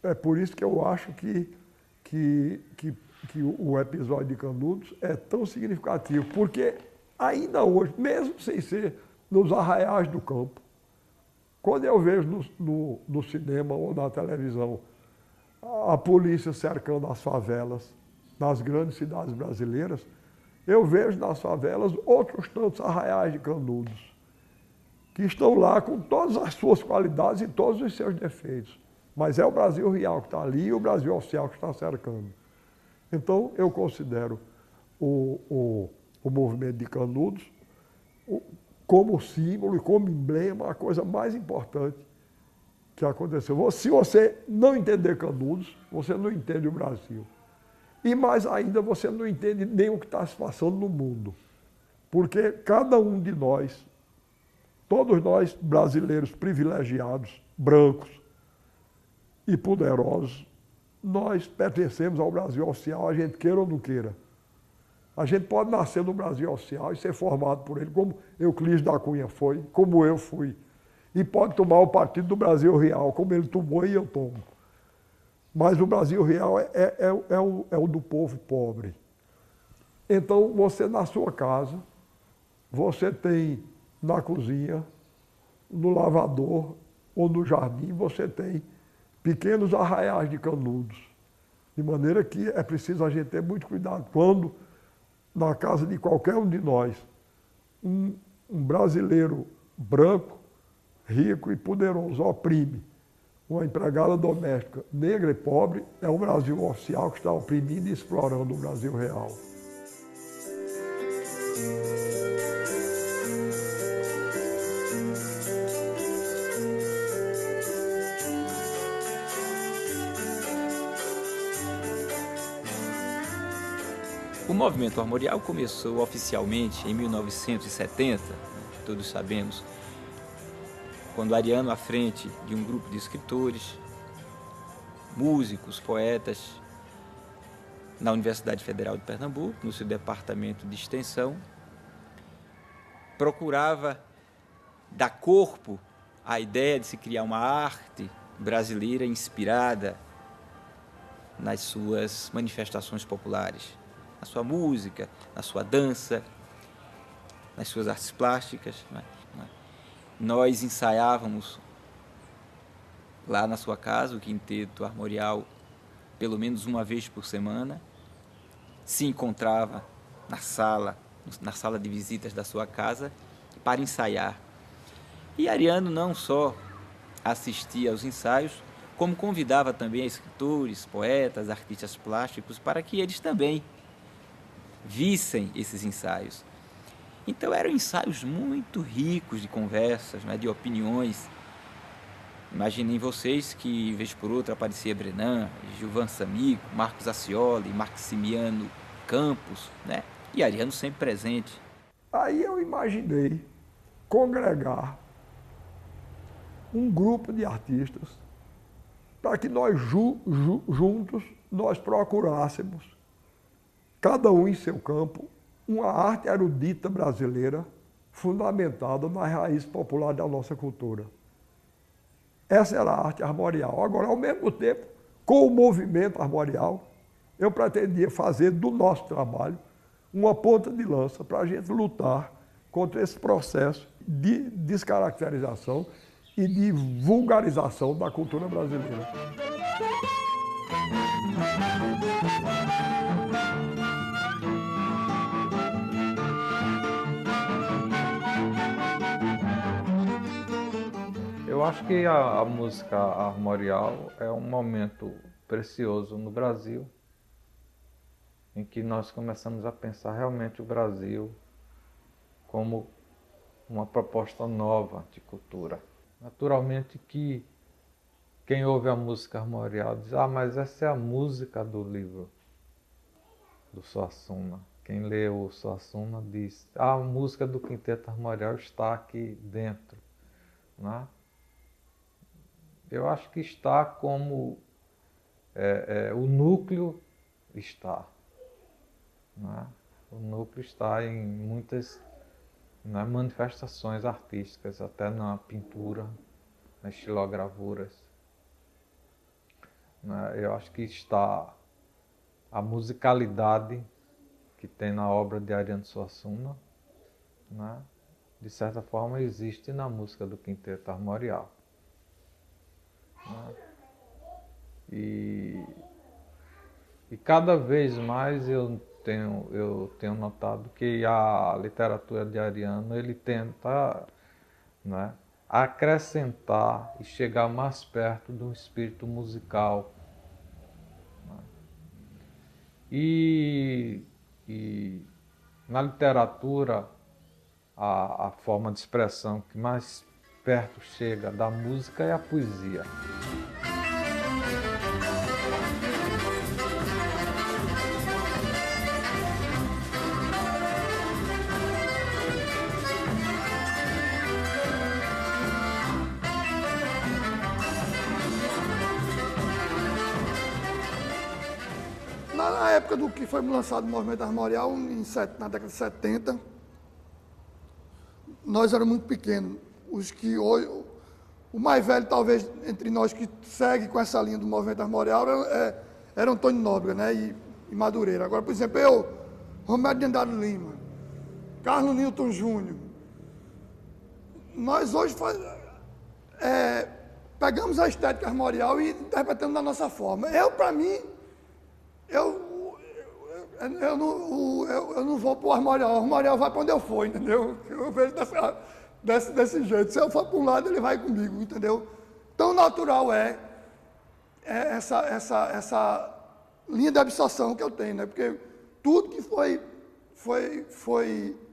é por isso que eu acho que o episódio de Canudos é tão significativo, porque ainda hoje, mesmo sem ser nos arraiais do campo, quando eu vejo no cinema ou na televisão a polícia cercando as favelas nas grandes cidades brasileiras, eu vejo nas favelas outros tantos arraiais de Canudos, que estão lá com todas as suas qualidades e todos os seus defeitos. Mas é o Brasil Real que está ali e o Brasil Oficial que está cercando. Então, eu considero o movimento de Canudos como símbolo e como emblema a coisa mais importante que aconteceu. Se você não entender Canudos, você não entende o Brasil. E mais ainda, você não entende nem o que está se passando no mundo. Porque cada um de nós, todos nós brasileiros privilegiados, brancos e poderosos, nós pertencemos ao Brasil Oficial, a gente queira ou não queira. A gente pode nascer no Brasil Oficial e ser formado por ele, como Euclides da Cunha foi, como eu fui. E pode tomar o partido do Brasil Real, como ele tomou e eu tomo. Mas o Brasil Real é o do povo pobre. Então, você na sua casa, você tem na cozinha, no lavador ou no jardim, você tem pequenos arraiais de Canudos. De maneira que é preciso a gente ter muito cuidado. Quando, na casa de qualquer um de nós, um brasileiro branco, rico e poderoso oprime uma empregada doméstica negra e pobre, é o Brasil Oficial que está oprimindo e explorando o Brasil Real. O movimento armorial começou oficialmente em 1970, todos sabemos, quando Ariano, à frente de um grupo de escritores, músicos, poetas, na Universidade Federal de Pernambuco, no seu departamento de extensão, procurava dar corpo à ideia de se criar uma arte brasileira inspirada nas suas manifestações populares, na sua música, na sua dança, nas suas artes plásticas. Nós ensaiávamos lá na sua casa, o Quinteto Armorial, pelo menos uma vez por semana. Se encontrava na sala de visitas da sua casa, para ensaiar. E Ariano não só assistia aos ensaios, como convidava também escritores, poetas, artistas plásticos, para que eles também vissem esses ensaios. Então eram ensaios muito ricos de conversas, né, de opiniões. Imaginem vocês que, vez por outra, aparecia Brenan, Gilvan Samico, Marcos Acioli, Maximiano Campos, né? E Ariano sempre presente. Aí eu imaginei congregar um grupo de artistas para que nós juntos nós procurássemos, cada um em seu campo, uma arte erudita brasileira fundamentada nas raízes populares da nossa cultura. Essa era a arte armorial. Agora, ao mesmo tempo, com o movimento armorial, eu pretendia fazer do nosso trabalho uma ponta de lança para a gente lutar contra esse processo de descaracterização e de vulgarização da cultura brasileira. Eu acho que a música armorial é um momento precioso no Brasil, em que nós começamos a pensar realmente o Brasil como uma proposta nova de cultura. Naturalmente que quem ouve a música armorial diz: ah, mas essa é a música do livro do Suassuna. Quem lê o Suassuna diz: ah, a música do Quinteto Armorial está aqui dentro, né? Eu acho que está como o núcleo está. Né? O núcleo está em muitas, né, manifestações artísticas, até na pintura, nas estilogravuras. Né? Eu acho que está a musicalidade que tem na obra de Ariano Suassuna, né? De certa forma existe na música do Quinteto Armorial. Né? E cada vez mais eu tenho notado que a literatura de Ariano, ele tenta, né, acrescentar e chegar mais perto de um espírito musical. Né? E na literatura, a forma de expressão que mais perto chega da música é a poesia. Na época do que foi lançado o movimento armorial, na década de 70, nós éramos muito pequenos. Os que hoje, o mais velho, talvez, entre nós que segue com essa linha do movimento armorial era Antônio Nóbrega, né? E Madureira. Agora, por exemplo, eu, Romero de Andrade Lima, Carlos Newton Júnior, nós hoje pegamos a estética armorial e interpretamos da nossa forma. Para mim, eu não vou para o armorial vai para onde eu for, entendeu? Eu vejo desse jeito. Se eu for para um lado, ele vai comigo, entendeu? Tão natural é essa linha de absorção que eu tenho, né? Porque tudo que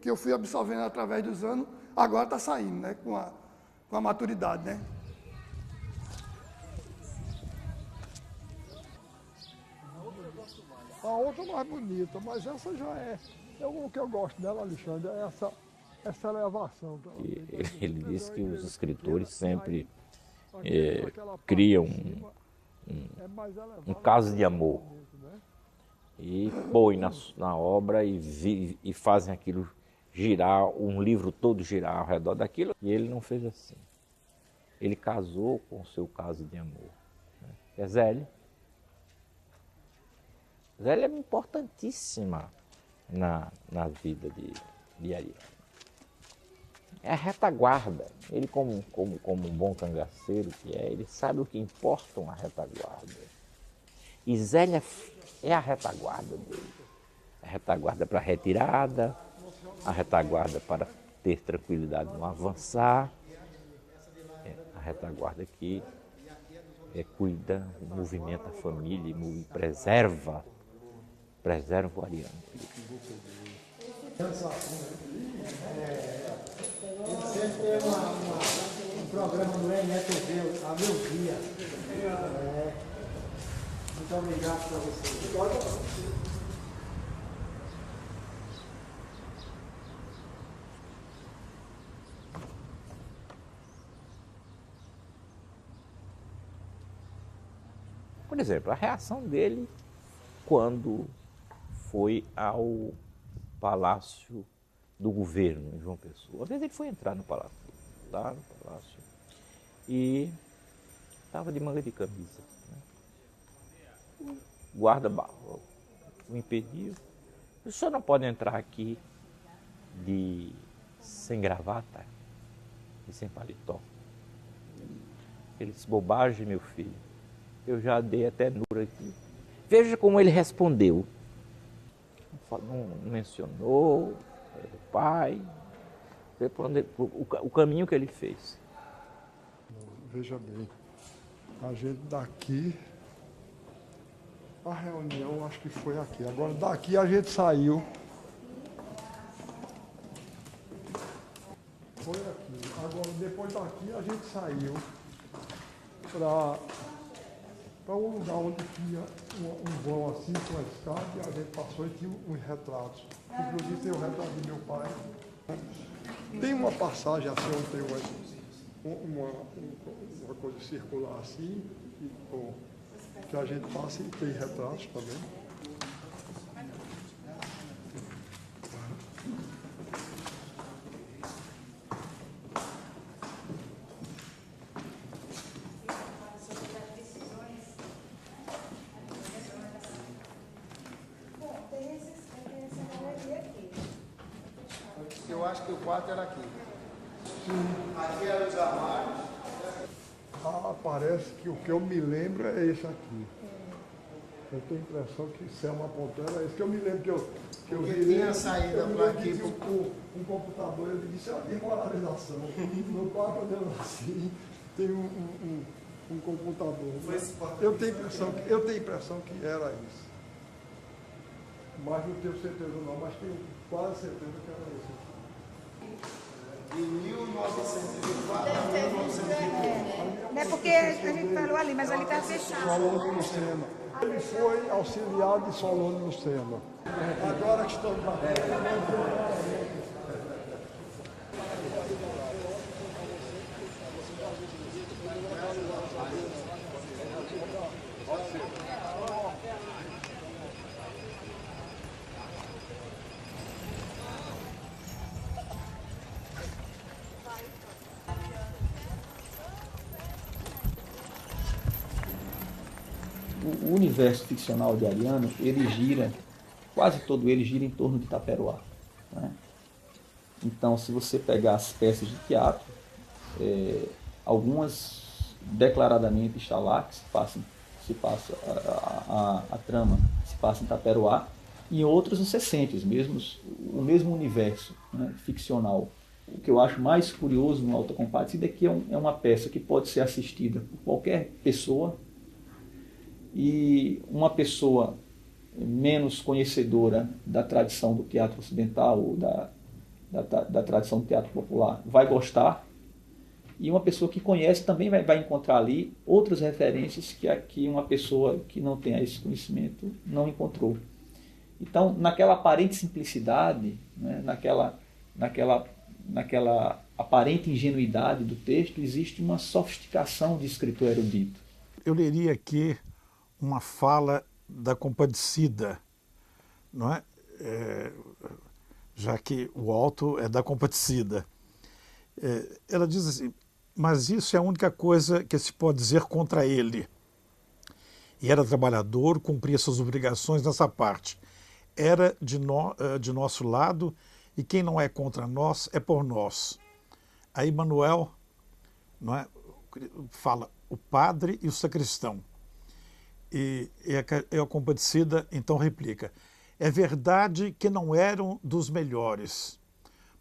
que eu fui absorvendo através dos anos, agora está saindo, né? Com a maturidade, né? A outra mais bonita, mas essa já o que eu gosto dela, Alexandre, é essa elevação. Ele disse que os escritores sempre criam um caso de amor e põem na obra e fazem aquilo girar, um livro todo girar ao redor daquilo. E ele não fez assim. Ele casou com o seu caso de amor, né? É Zélia. Zélia é importantíssima na vida de Ariano. É a retaguarda. Ele, como um bom cangaceiro que é, ele sabe o que importa uma retaguarda. E Zélia é a retaguarda dele. A retaguarda para a retirada, a retaguarda para ter tranquilidade no avançar, a retaguarda que cuida, movimenta a família e preserva o Ariano. Ele sempre tem um programa no NETV, a meu dia. Muito obrigado para você. Por exemplo, a reação dele quando foi ao Palácio do Governo, em João Pessoa. Às vezes ele foi entrar no palácio, e estava de manga de camisa. Né? O guarda o impediu. O senhor não pode entrar aqui sem gravata e sem paletó. Ele disse, bobagem, meu filho. Eu já dei até nura aqui. Veja como ele respondeu. Não mencionou o pai, o caminho que ele fez. Veja bem, a gente daqui, a reunião acho que foi aqui. Agora daqui a gente saiu. Foi aqui. Agora depois daqui a gente saiu para um lugar onde tinha um vão assim com a escada e a gente passou e tinha uns retratos. Inclusive tem o retrato do meu pai. Tem uma passagem assim onde tem uma coisa circular assim, que a gente passa e tem retratos também. Eu acho que o quarto era aqui. Sim. Aqui era os armários. Parece que o que eu me lembro é esse aqui. Eu tenho a impressão que Selma apontando é esse que eu me lembro que eu vi. Tinha saída para aqui. Um computador, eu disse, a demoralização. No quarto onde eu nasci, tem um computador. Eu tenho a impressão que era isso. Mas não tenho certeza não, mas tenho quase certeza que era isso aqui. De 1904 a 1904. Não é porque a gente falou ali, mas ali está fechado. Solônio Lucena. Ele foi auxiliar de Solônio Lucena. Agora que estamos O universo ficcional de Ariano, ele gira, quase todo ele gira em torno de Taperoá, né? Então, se você pegar as peças de teatro, algumas declaradamente está lá, que a trama se passa em Taperoá, e outros você sente o mesmo universo, né, ficcional. O que eu acho mais curioso no Alta Compadecida é que é uma peça que pode ser assistida por qualquer pessoa, e uma pessoa menos conhecedora da tradição do teatro ocidental ou da tradição do teatro popular vai gostar, e uma pessoa que conhece também vai encontrar ali outras referências que aqui uma pessoa que não tem esse conhecimento não encontrou. Então, naquela aparente simplicidade, né, naquela aparente ingenuidade do texto, existe uma sofisticação de escritor erudito. Eu leria aqui uma fala da Compadecida, não é? Já que o alto é da Compadecida. Ela diz assim, mas isso é a única coisa que se pode dizer contra ele. E era trabalhador, cumpria suas obrigações nessa parte. Era de nosso lado, e quem não é contra nós é por nós. Aí Manuel, não é, fala o padre e o sacristão. E a Compadecida então replica, é verdade que não eram dos melhores,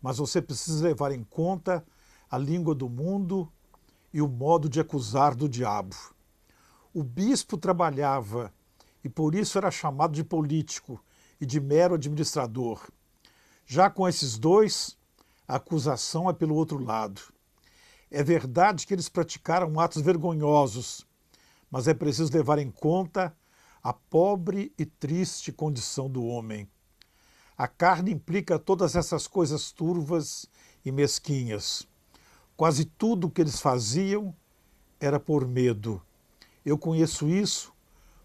mas você precisa levar em conta a língua do mundo e o modo de acusar do diabo. O bispo trabalhava e por isso era chamado de político e de mero administrador. Já com esses dois, a acusação é pelo outro lado. É verdade que eles praticaram atos vergonhosos, mas é preciso levar em conta a pobre e triste condição do homem. A carne implica todas essas coisas turvas e mesquinhas. Quase tudo o que eles faziam era por medo. Eu conheço isso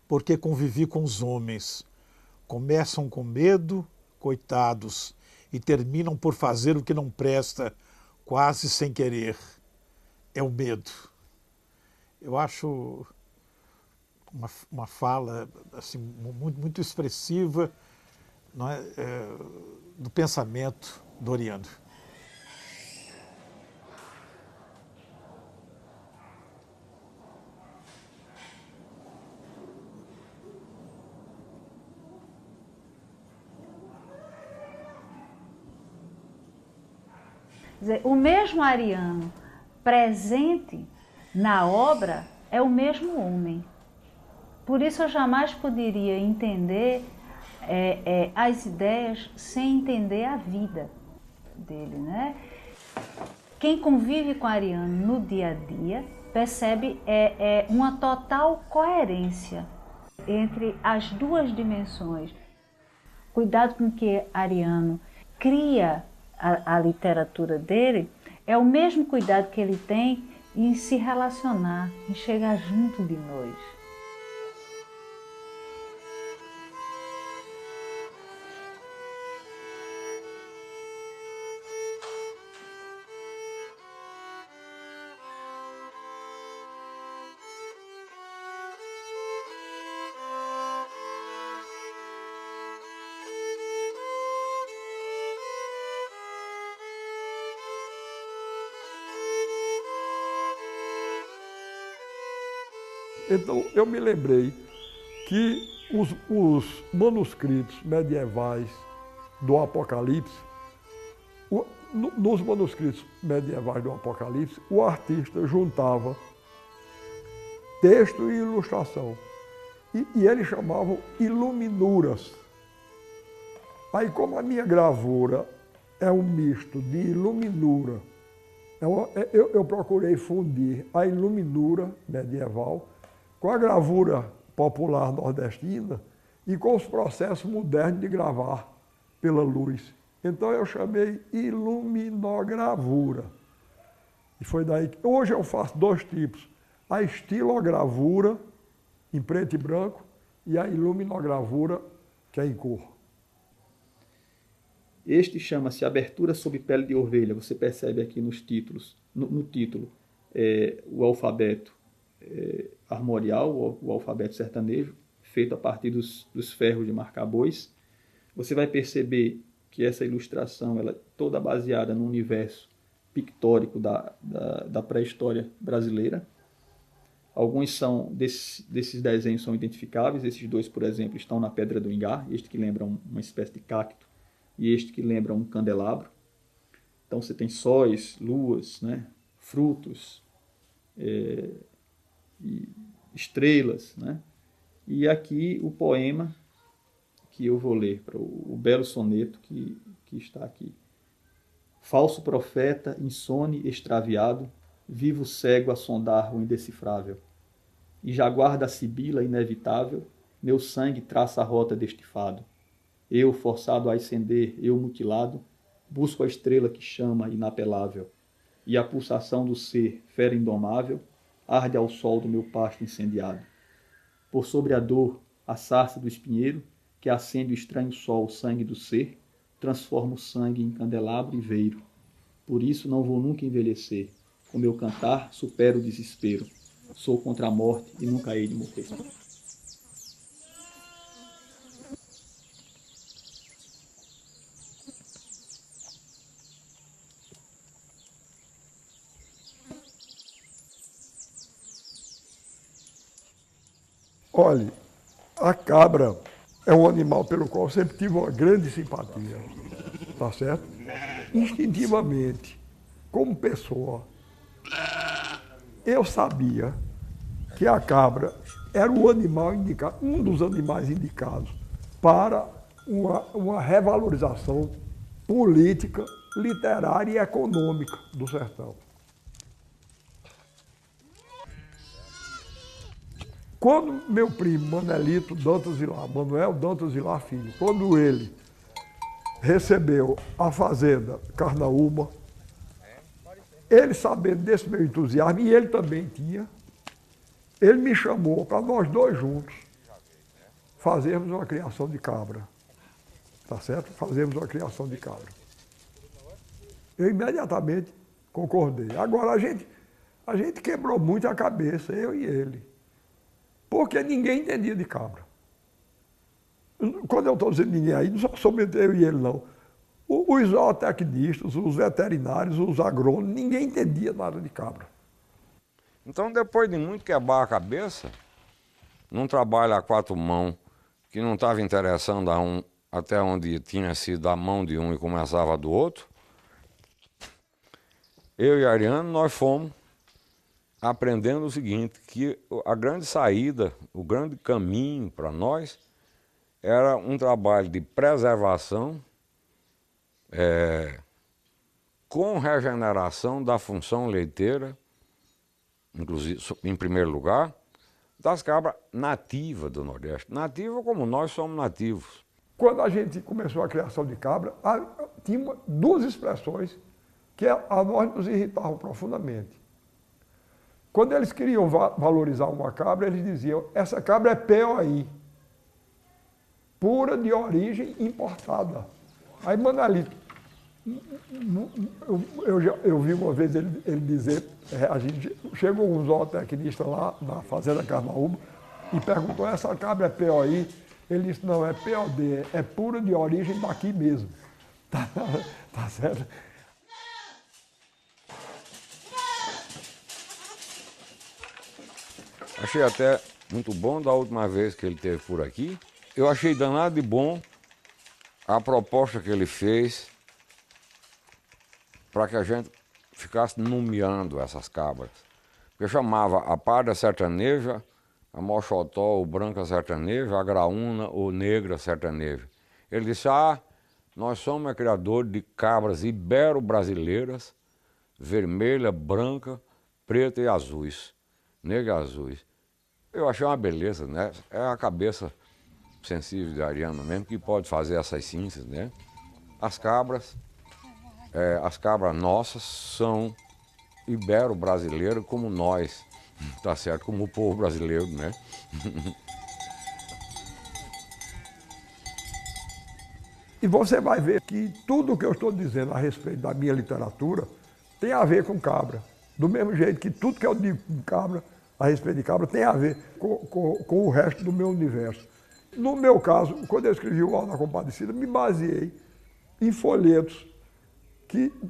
porque convivi com os homens. Começam com medo, coitados, e terminam por fazer o que não presta, quase sem querer. É o medo. Eu acho uma fala assim, muito expressiva, não é, do pensamento doriano. Quer dizer, o mesmo Ariano presente na obra é o mesmo homem. Por isso eu jamais poderia entender as ideias sem entender a vida dele, né? Quem convive com Ariano no dia a dia percebe uma total coerência entre as duas dimensões. Cuidado com que Ariano cria a literatura dele É o mesmo cuidado que ele tem em se relacionar, em chegar junto de nós. Então, eu me lembrei que os manuscritos medievais do Apocalipse, nos manuscritos medievais do Apocalipse, o artista juntava texto e ilustração. E eles chamavam iluminuras. Aí, como a minha gravura é um misto de iluminura, eu procurei fundir a iluminura medieval com a gravura popular nordestina e com os processos modernos de gravar pela luz. Então eu chamei iluminogravura. E foi daí que hoje eu faço dois tipos, a estilogravura em preto e branco e a iluminogravura que é em cor. Este chama-se Abertura sob pele de ovelha. Você percebe aqui nos títulos, no título, o alfabeto armorial, o alfabeto sertanejo, feito a partir dos ferros de marcar bois. Você vai perceber que essa ilustração ela é toda baseada no universo pictórico da pré-história brasileira. Alguns desses desenhos são identificáveis. Esses dois, por exemplo, estão na Pedra do Ingá, este que lembra uma espécie de cacto e este que lembra um candelabro. Então você tem sóis, luas, né, frutos, e estrelas, né? E aqui o poema que eu vou ler, o belo soneto que está aqui. Falso profeta, insone, extraviado, vivo cego a sondar o indecifrável. E já guarda a sibila inevitável, meu sangue traça a rota deste fado. Eu, forçado a ascender, eu mutilado, busco a estrela que chama inapelável. E a pulsação do ser, fera indomável, arde ao sol do meu pasto incendiado. Por sobre a dor, a sarça do espinheiro, que acende o estranho sol, o sangue do ser, transforma o sangue em candelabro e veiro. Por isso não vou nunca envelhecer. Com meu cantar, supero o desespero. Sou contra a morte e nunca hei de morrer. Olhe, a cabra é um animal pelo qual eu sempre tive uma grande simpatia, tá certo? Instintivamente, como pessoa, eu sabia que a cabra era o animal indicado, um dos animais indicados para uma revalorização política, literária e econômica do sertão. Quando meu primo Manelito Dantas Vilar, Manuel Dantas Vilar Filho, quando ele recebeu a fazenda Carnaúba, ele sabendo desse meu entusiasmo, e ele também tinha, ele me chamou para nós dois juntos fazermos uma criação de cabra. Tá certo? Fazermos uma criação de cabra. Eu imediatamente concordei. Agora, a gente quebrou muito a cabeça, eu e ele. Porque ninguém entendia de cabra. Quando eu estou dizendo ninguém aí, não só somente eu e ele, não. Os zootecnistas, os veterinários, os agrônomos, ninguém entendia nada de cabra. Então, depois de muito quebrar a cabeça, num trabalho a quatro mãos, que não estava interessando a um, até onde tinha sido a mão de um e começava do outro, eu e Ariano, nós fomos aprendendo o seguinte, que a grande saída, o grande caminho para nós era um trabalho de preservação com regeneração da função leiteira, inclusive, em primeiro lugar, das cabras nativas do Nordeste. Nativa como nós somos nativos. Quando a gente começou a criação de cabra, tinha duas expressões que a nós nos irritavam profundamente. Quando eles queriam valorizar uma cabra, eles diziam, essa cabra é POI, pura de origem importada. Aí, Manelito, eu vi uma vez ele dizer, chegou um zootecnista lá na Fazenda Carnaúba e perguntou, essa cabra é POI? Ele disse, não, é POD, é pura de origem daqui mesmo. Tá certo? Achei até muito bom da última vez que ele esteve por aqui. Eu achei danado de bom a proposta que ele fez para que a gente ficasse nomeando essas cabras. Eu chamava a parda sertaneja, a mochotó, o branca sertaneja, a graúna ou negra sertaneja. Ele disse, nós somos criadores de cabras ibero-brasileiras, vermelha, branca, preta e azuis, negra e azuis. Eu achei uma beleza, né? É a cabeça sensível de Ariano mesmo que pode fazer essas síntese, né? As cabras nossas são ibero-brasileiras como nós, tá certo? Como o povo brasileiro, né? E você vai ver que tudo o que eu estou dizendo a respeito da minha literatura tem a ver com cabra. Do mesmo jeito que tudo que eu digo com cabra, a respeito de cabra, tem a ver com o resto do meu universo. No meu caso, quando eu escrevi o Alto da Compadecida, me baseei em folhetos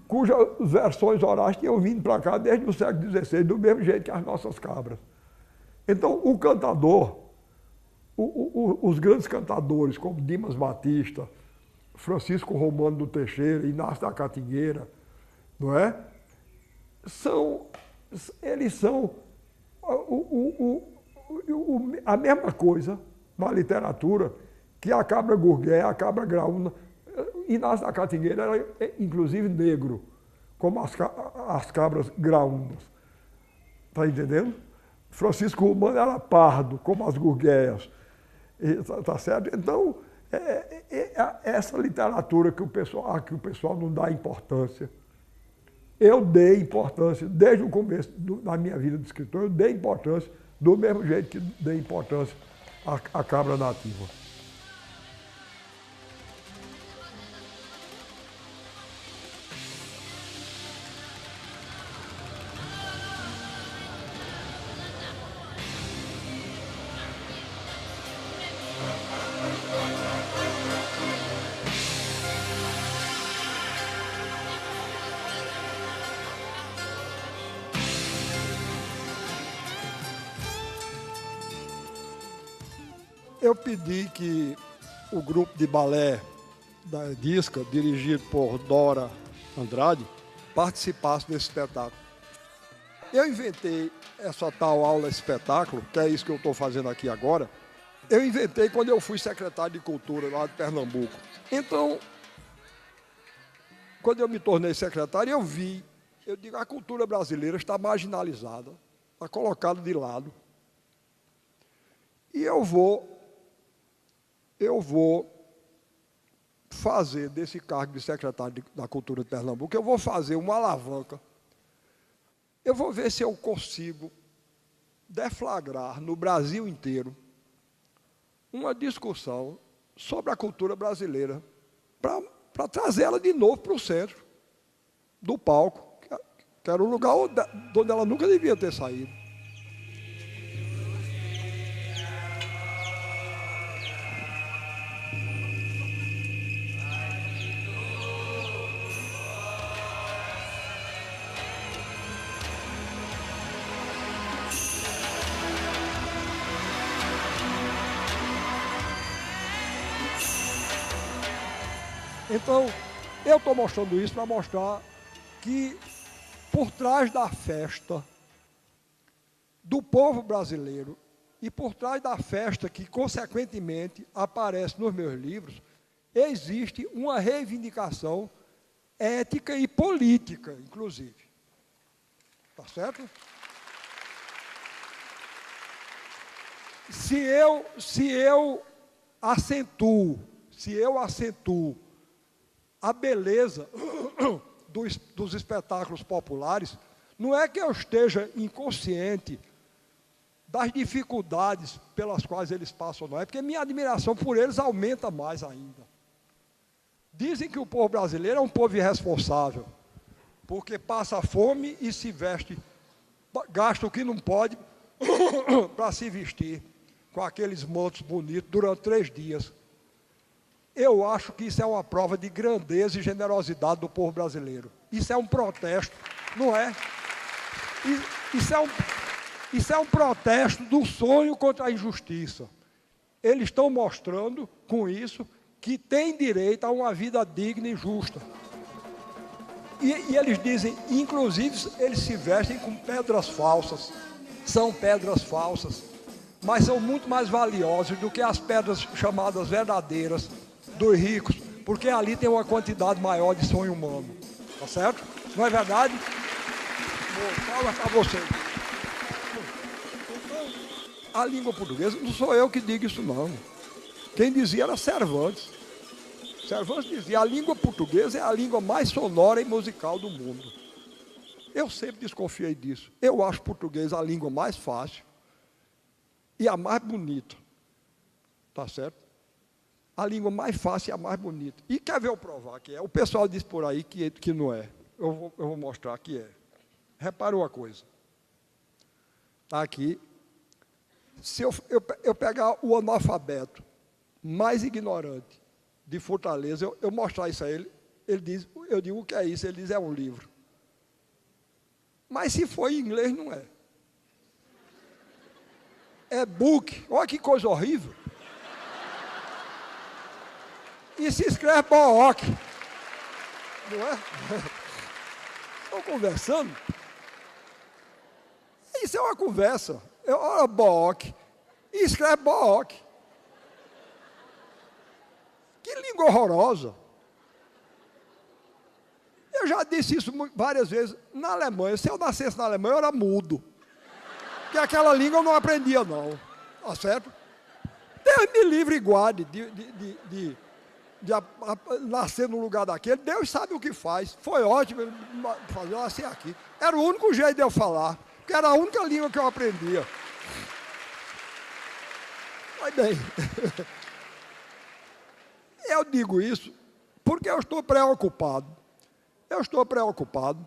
cujas versões orais tinham vindo para cá desde o século XVI, do mesmo jeito que as nossas cabras. Então, o cantador, os grandes cantadores, como Dimas Batista, Francisco Romano do Teixeira, Inácio da Catingueira, não é? Eles são a mesma coisa na literatura que a cabra gurgué, a cabra graúna. Inácio da Catingueira era, inclusive, negro, como as cabras graúnas. Está entendendo? Francisco Romano era pardo, como as gurguéias. Tá certo? Então, essa literatura que o pessoal não dá importância. Eu dei importância, desde o começo da minha vida de escritor, eu dei importância do mesmo jeito que dei importância à cabra nativa. Eu pedi que o grupo de balé da Disca, dirigido por Dora Andrade, participasse desse espetáculo. Eu inventei essa tal aula-espetáculo, que é isso que eu estou fazendo aqui agora, eu inventei quando eu fui secretário de Cultura lá de Pernambuco. Então, quando eu me tornei secretário, eu digo, a cultura brasileira está marginalizada, está colocada de lado, e eu vou fazer desse cargo de secretário da Cultura de Pernambuco, eu vou fazer uma alavanca. Eu vou ver se eu consigo deflagrar no Brasil inteiro uma discussão sobre a cultura brasileira, para trazê-la de novo para o centro do palco, que era um lugar onde ela nunca devia ter saído. Então, eu estou mostrando isso para mostrar que, por trás da festa do povo brasileiro e por trás da festa que, consequentemente, aparece nos meus livros, existe uma reivindicação ética e política, inclusive. Tá certo? Se eu acentuo a beleza dos espetáculos populares, não é que eu esteja inconsciente das dificuldades pelas quais eles passam, não. É porque minha admiração por eles aumenta mais ainda. Dizem que o povo brasileiro é um povo irresponsável, porque passa fome e se veste, gasta o que não pode para se vestir com aqueles mantos bonitos durante 3 dias. Eu acho que isso é uma prova de grandeza e generosidade do povo brasileiro. Isso é um protesto, não é? Isso é um protesto do sonho contra a injustiça. Eles estão mostrando, com isso, que tem direito a uma vida digna e justa. E eles dizem, inclusive, eles se vestem com pedras falsas. São pedras falsas, mas são muito mais valiosas do que as pedras chamadas verdadeiras dos ricos, porque ali tem uma quantidade maior de sonho humano. Tá certo? Não é verdade? Vou falar para vocês. A língua portuguesa, não sou eu que digo isso, não. Quem dizia era Cervantes. Cervantes dizia, a língua portuguesa é a língua mais sonora e musical do mundo. Eu sempre desconfiei disso. Eu acho português a língua mais fácil e a mais bonita. Tá certo? A língua mais fácil e a mais bonita. E quer ver eu provar que é? O pessoal diz por aí que não é. Eu vou mostrar que é. Repara uma coisa. Está aqui. Se eu pegar o analfabeto mais ignorante de Fortaleza, eu mostrar isso a ele, ele diz, eu digo o que é isso? Ele diz, é um livro. Mas se for em inglês, não é. É book. Olha que coisa horrível. E se escreve book. Não é? Estão conversando? Isso é uma conversa. Olha book. E escreve book. Que língua horrorosa. Eu já disse isso várias vezes na Alemanha. Se eu nascesse na Alemanha, eu era mudo. Porque aquela língua eu não aprendia, não. Tá certo? Deus me livre e guarde de nascer no lugar daquele. Deus sabe o que faz. Foi ótimo fazer eu nascer aqui. Era o único jeito de eu falar. Porque era a única língua que eu aprendia. Mas bem, eu digo isso porque eu estou preocupado. Eu estou preocupado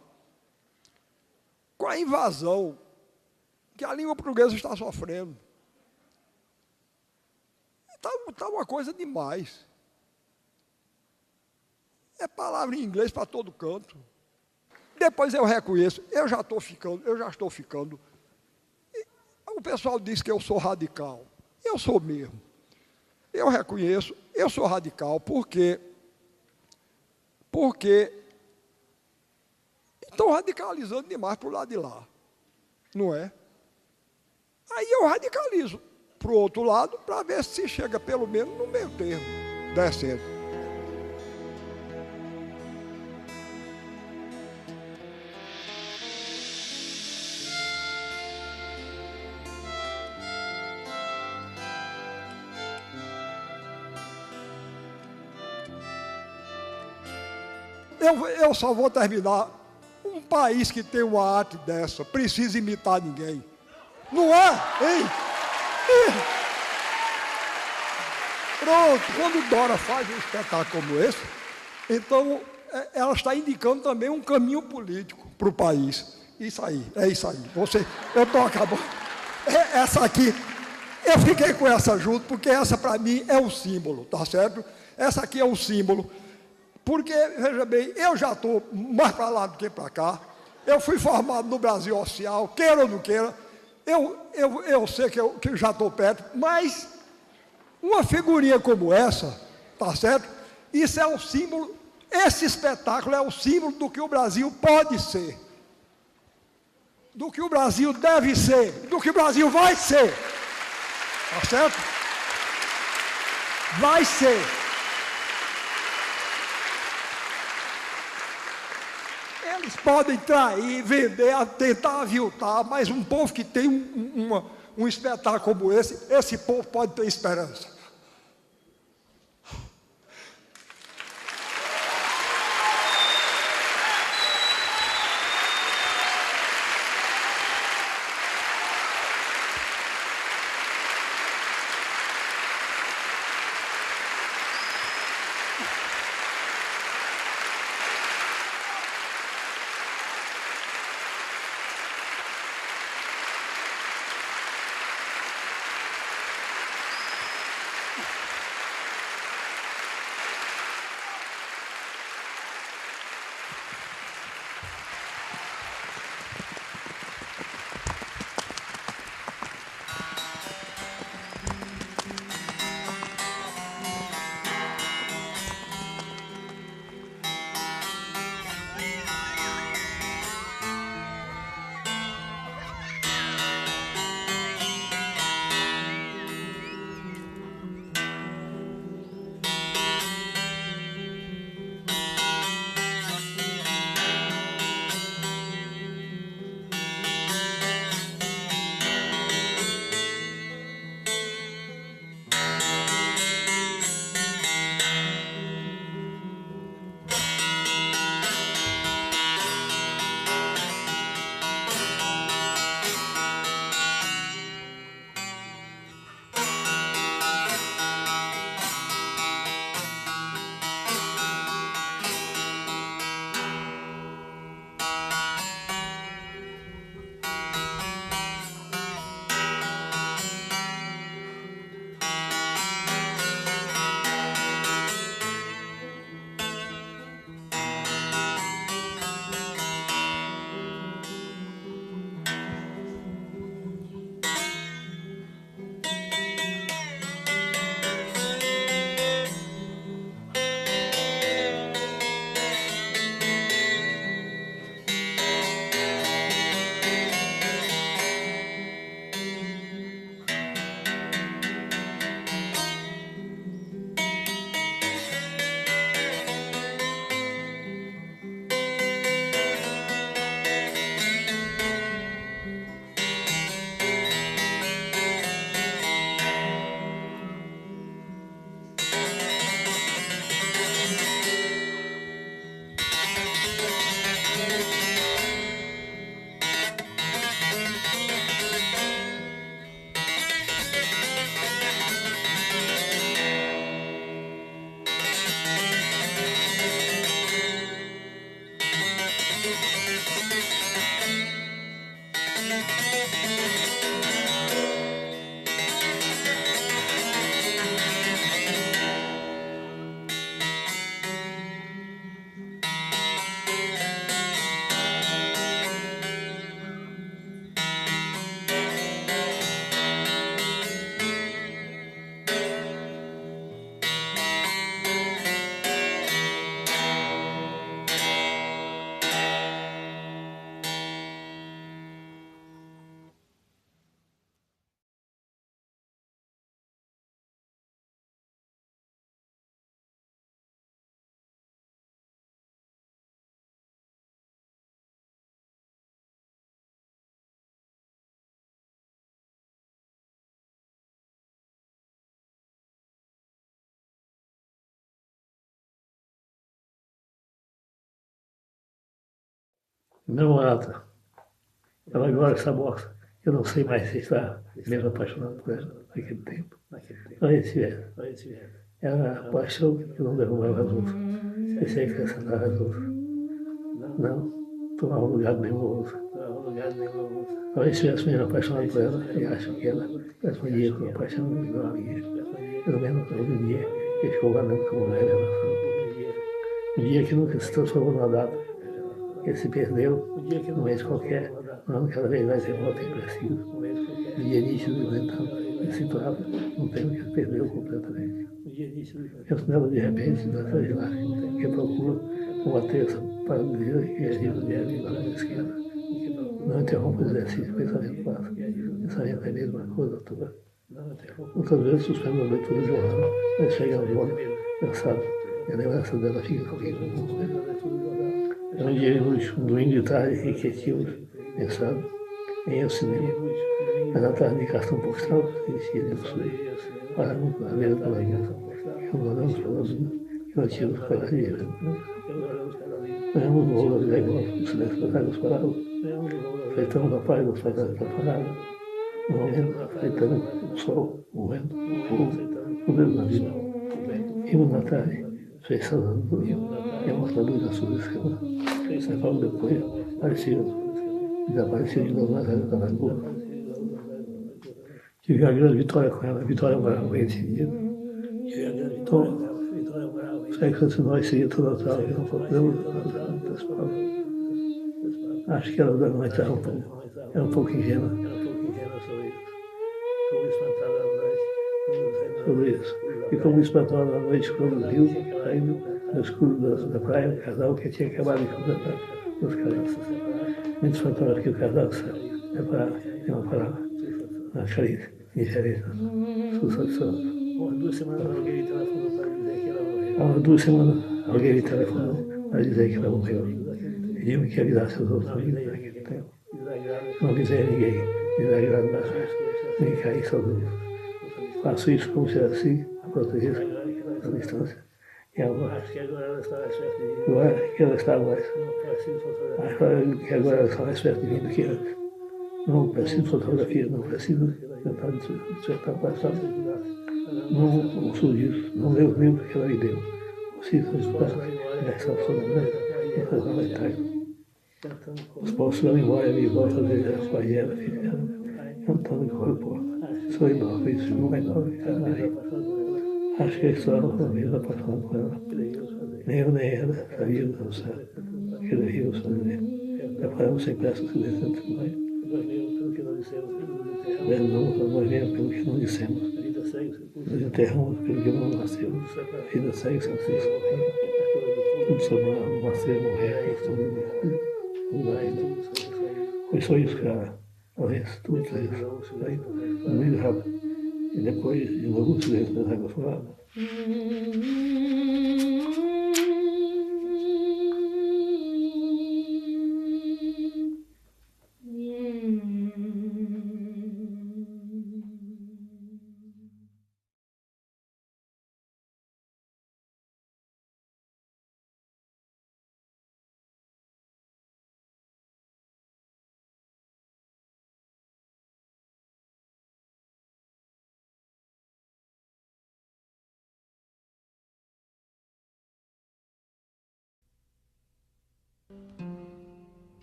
com a invasão que a língua portuguesa está sofrendo. Está uma coisa demais. É palavra em inglês para todo canto. Depois eu reconheço, eu já estou ficando. O pessoal diz que eu sou radical. Eu sou mesmo. Eu reconheço, eu sou radical porque estão radicalizando demais para o lado de lá. Não é? Aí eu radicalizo para o outro lado para ver se chega pelo menos no meio termo, descendo. Eu só vou terminar. Um país que tem uma arte dessa precisa imitar ninguém. Não é? Hein? Pronto, quando Dora faz um espetáculo como esse, então ela está indicando também um caminho político para o país. Isso aí, é isso aí. Eu estou acabando. Essa aqui, eu fiquei com essa junto, porque essa para mim é um símbolo, tá certo? Essa aqui é um símbolo. Porque, veja bem, eu já estou mais para lá do que para cá. Eu fui formado no Brasil Oficial, queira ou não queira. Eu sei que eu já estou perto, mas uma figurinha como essa, tá certo? Isso é um símbolo, esse espetáculo é o símbolo do que o Brasil pode ser, do que o Brasil deve ser, do que o Brasil vai ser. Tá certo? Vai ser. Eles podem trair, vender, tentar aviltar, mas um povo que tem um espetáculo como esse povo pode ter esperança. namorada. Ela agora está morta. Eu não sei mais se está mesmo apaixonado por ela naquele tempo. Olha esse verso. Era a paixão que não derrubava as outras. Eu sei que acrescentava as outras. Não tomava lugar nenhum ao outro. Talvez estivesse mesmo apaixonado por ela e acho que ela respondia com a paixão igual a minha. Pelo menos no dia que ficou guardando como velha relação. Um dia que nunca se transformou numa data, que se perdeu num mês qualquer, um ano cada vez mais remoto e preciso. Um dia nítido e lentamente, insituável, um tempo que se perdeu completamente. Penso nela de repente, dança de lágrimas, que procura uma terça para dizer que é livre de ela na esquerda. Não interrompa o exercício, pensamento passa. Pensamento é a mesma coisa toda. Muitas vezes suspendo a leitura de jornal, mas chega ao jogo, cansado, e a lembrança dela fica comigo. Era um dia inútil, um domingo de tarde, inquietível, pensado, em ir ao cinema. Mas na tarde de cartão postal, existia de você. Paramos na beira da lagoa, abandonamos para a vida, que não tínhamos coragem de ver. Ganhamos o rolo da igual, o silêncio das águas paradas. Feitamos a paz das paisagens da parada. No momento, feitamos o sol, o vento, o fogo, o dedo na vida. Vimos na tarde, feição do rio, e a morta luz das suas escamas. Separo depois, parecia, desaparecia de novo nas águas da lagoa. Tive a grande vitória com ela, a vitória moral bem decidida. Então, o sexo entre nós seria total, e não podemos das palavras. Acho que ela não estava era um pouco ingênua sobre isso. E como espantava na noite, quando o rio, saindo no escuro da praia, o casal que tinha acabado de completar os carícias. Muito espantava que o casal separava, e uma palavra, na carícia, ingerência, sucessão. Há 2 semanas alguém me telefonou para dizer que ela morreu. Há 2 semanas alguém me telefonou para dizer que ela morreu. Pediu-me que avisasse os outros amigos naquele tempo. Não avisei a ninguém, desagrado das coisas, nem caí sozinho. Faço isso como se assim, a proteger a distância. E agora, acho que agora ela está mais perto de mim. Agora que ela está mais. Acho que agora ela está mais perto de mim do que antes. Não preciso de fotografia, não preciso tentar despertar o passado. Não uso disso, não leio o livro que ela me deu. Preciso estudar nessa solenidade, nessa valentine. Os postos da memória me voltam desde a sua era fizeram, cantando com o porta. Sou imóveis, uma enorme carnaria. Acho que a história não mesmo apaixonado com ela. Nem eu nem ela sabíamos ao certo que devíamos fazer. Preparamos sem pressa o silêncio entre nós. Rezamos a nós mesmos pelo que não dissemos. Nos enterramos pelo que não nasceu. A vida segue sem ser sorrir. Tudo sobrar, nascer, morrer, tudo. Foi só isso, cara. Talvez tudo isso. Aí, no meio rápido. E depois, de novo, o silêncio das águas faladas.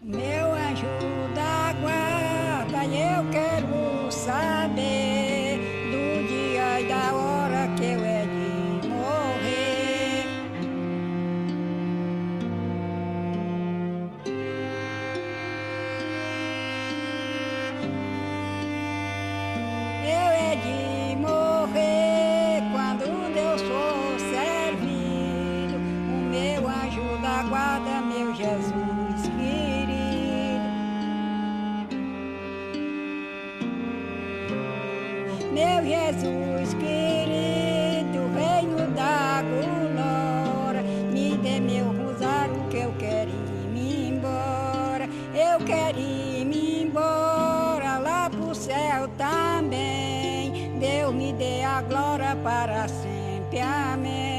Meu anjo da guarda, eu quero saber do dia e da hora que eu é de morrer. Eu é de morrer quando Deus for servido. O meu anjo da guarda, meu Jesus. Meu Jesus querido, reino da glória, me dê meu rosário que eu quero ir-me embora. Eu quero ir-me embora lá pro céu também. Deus me dê a glória para sempre, amém.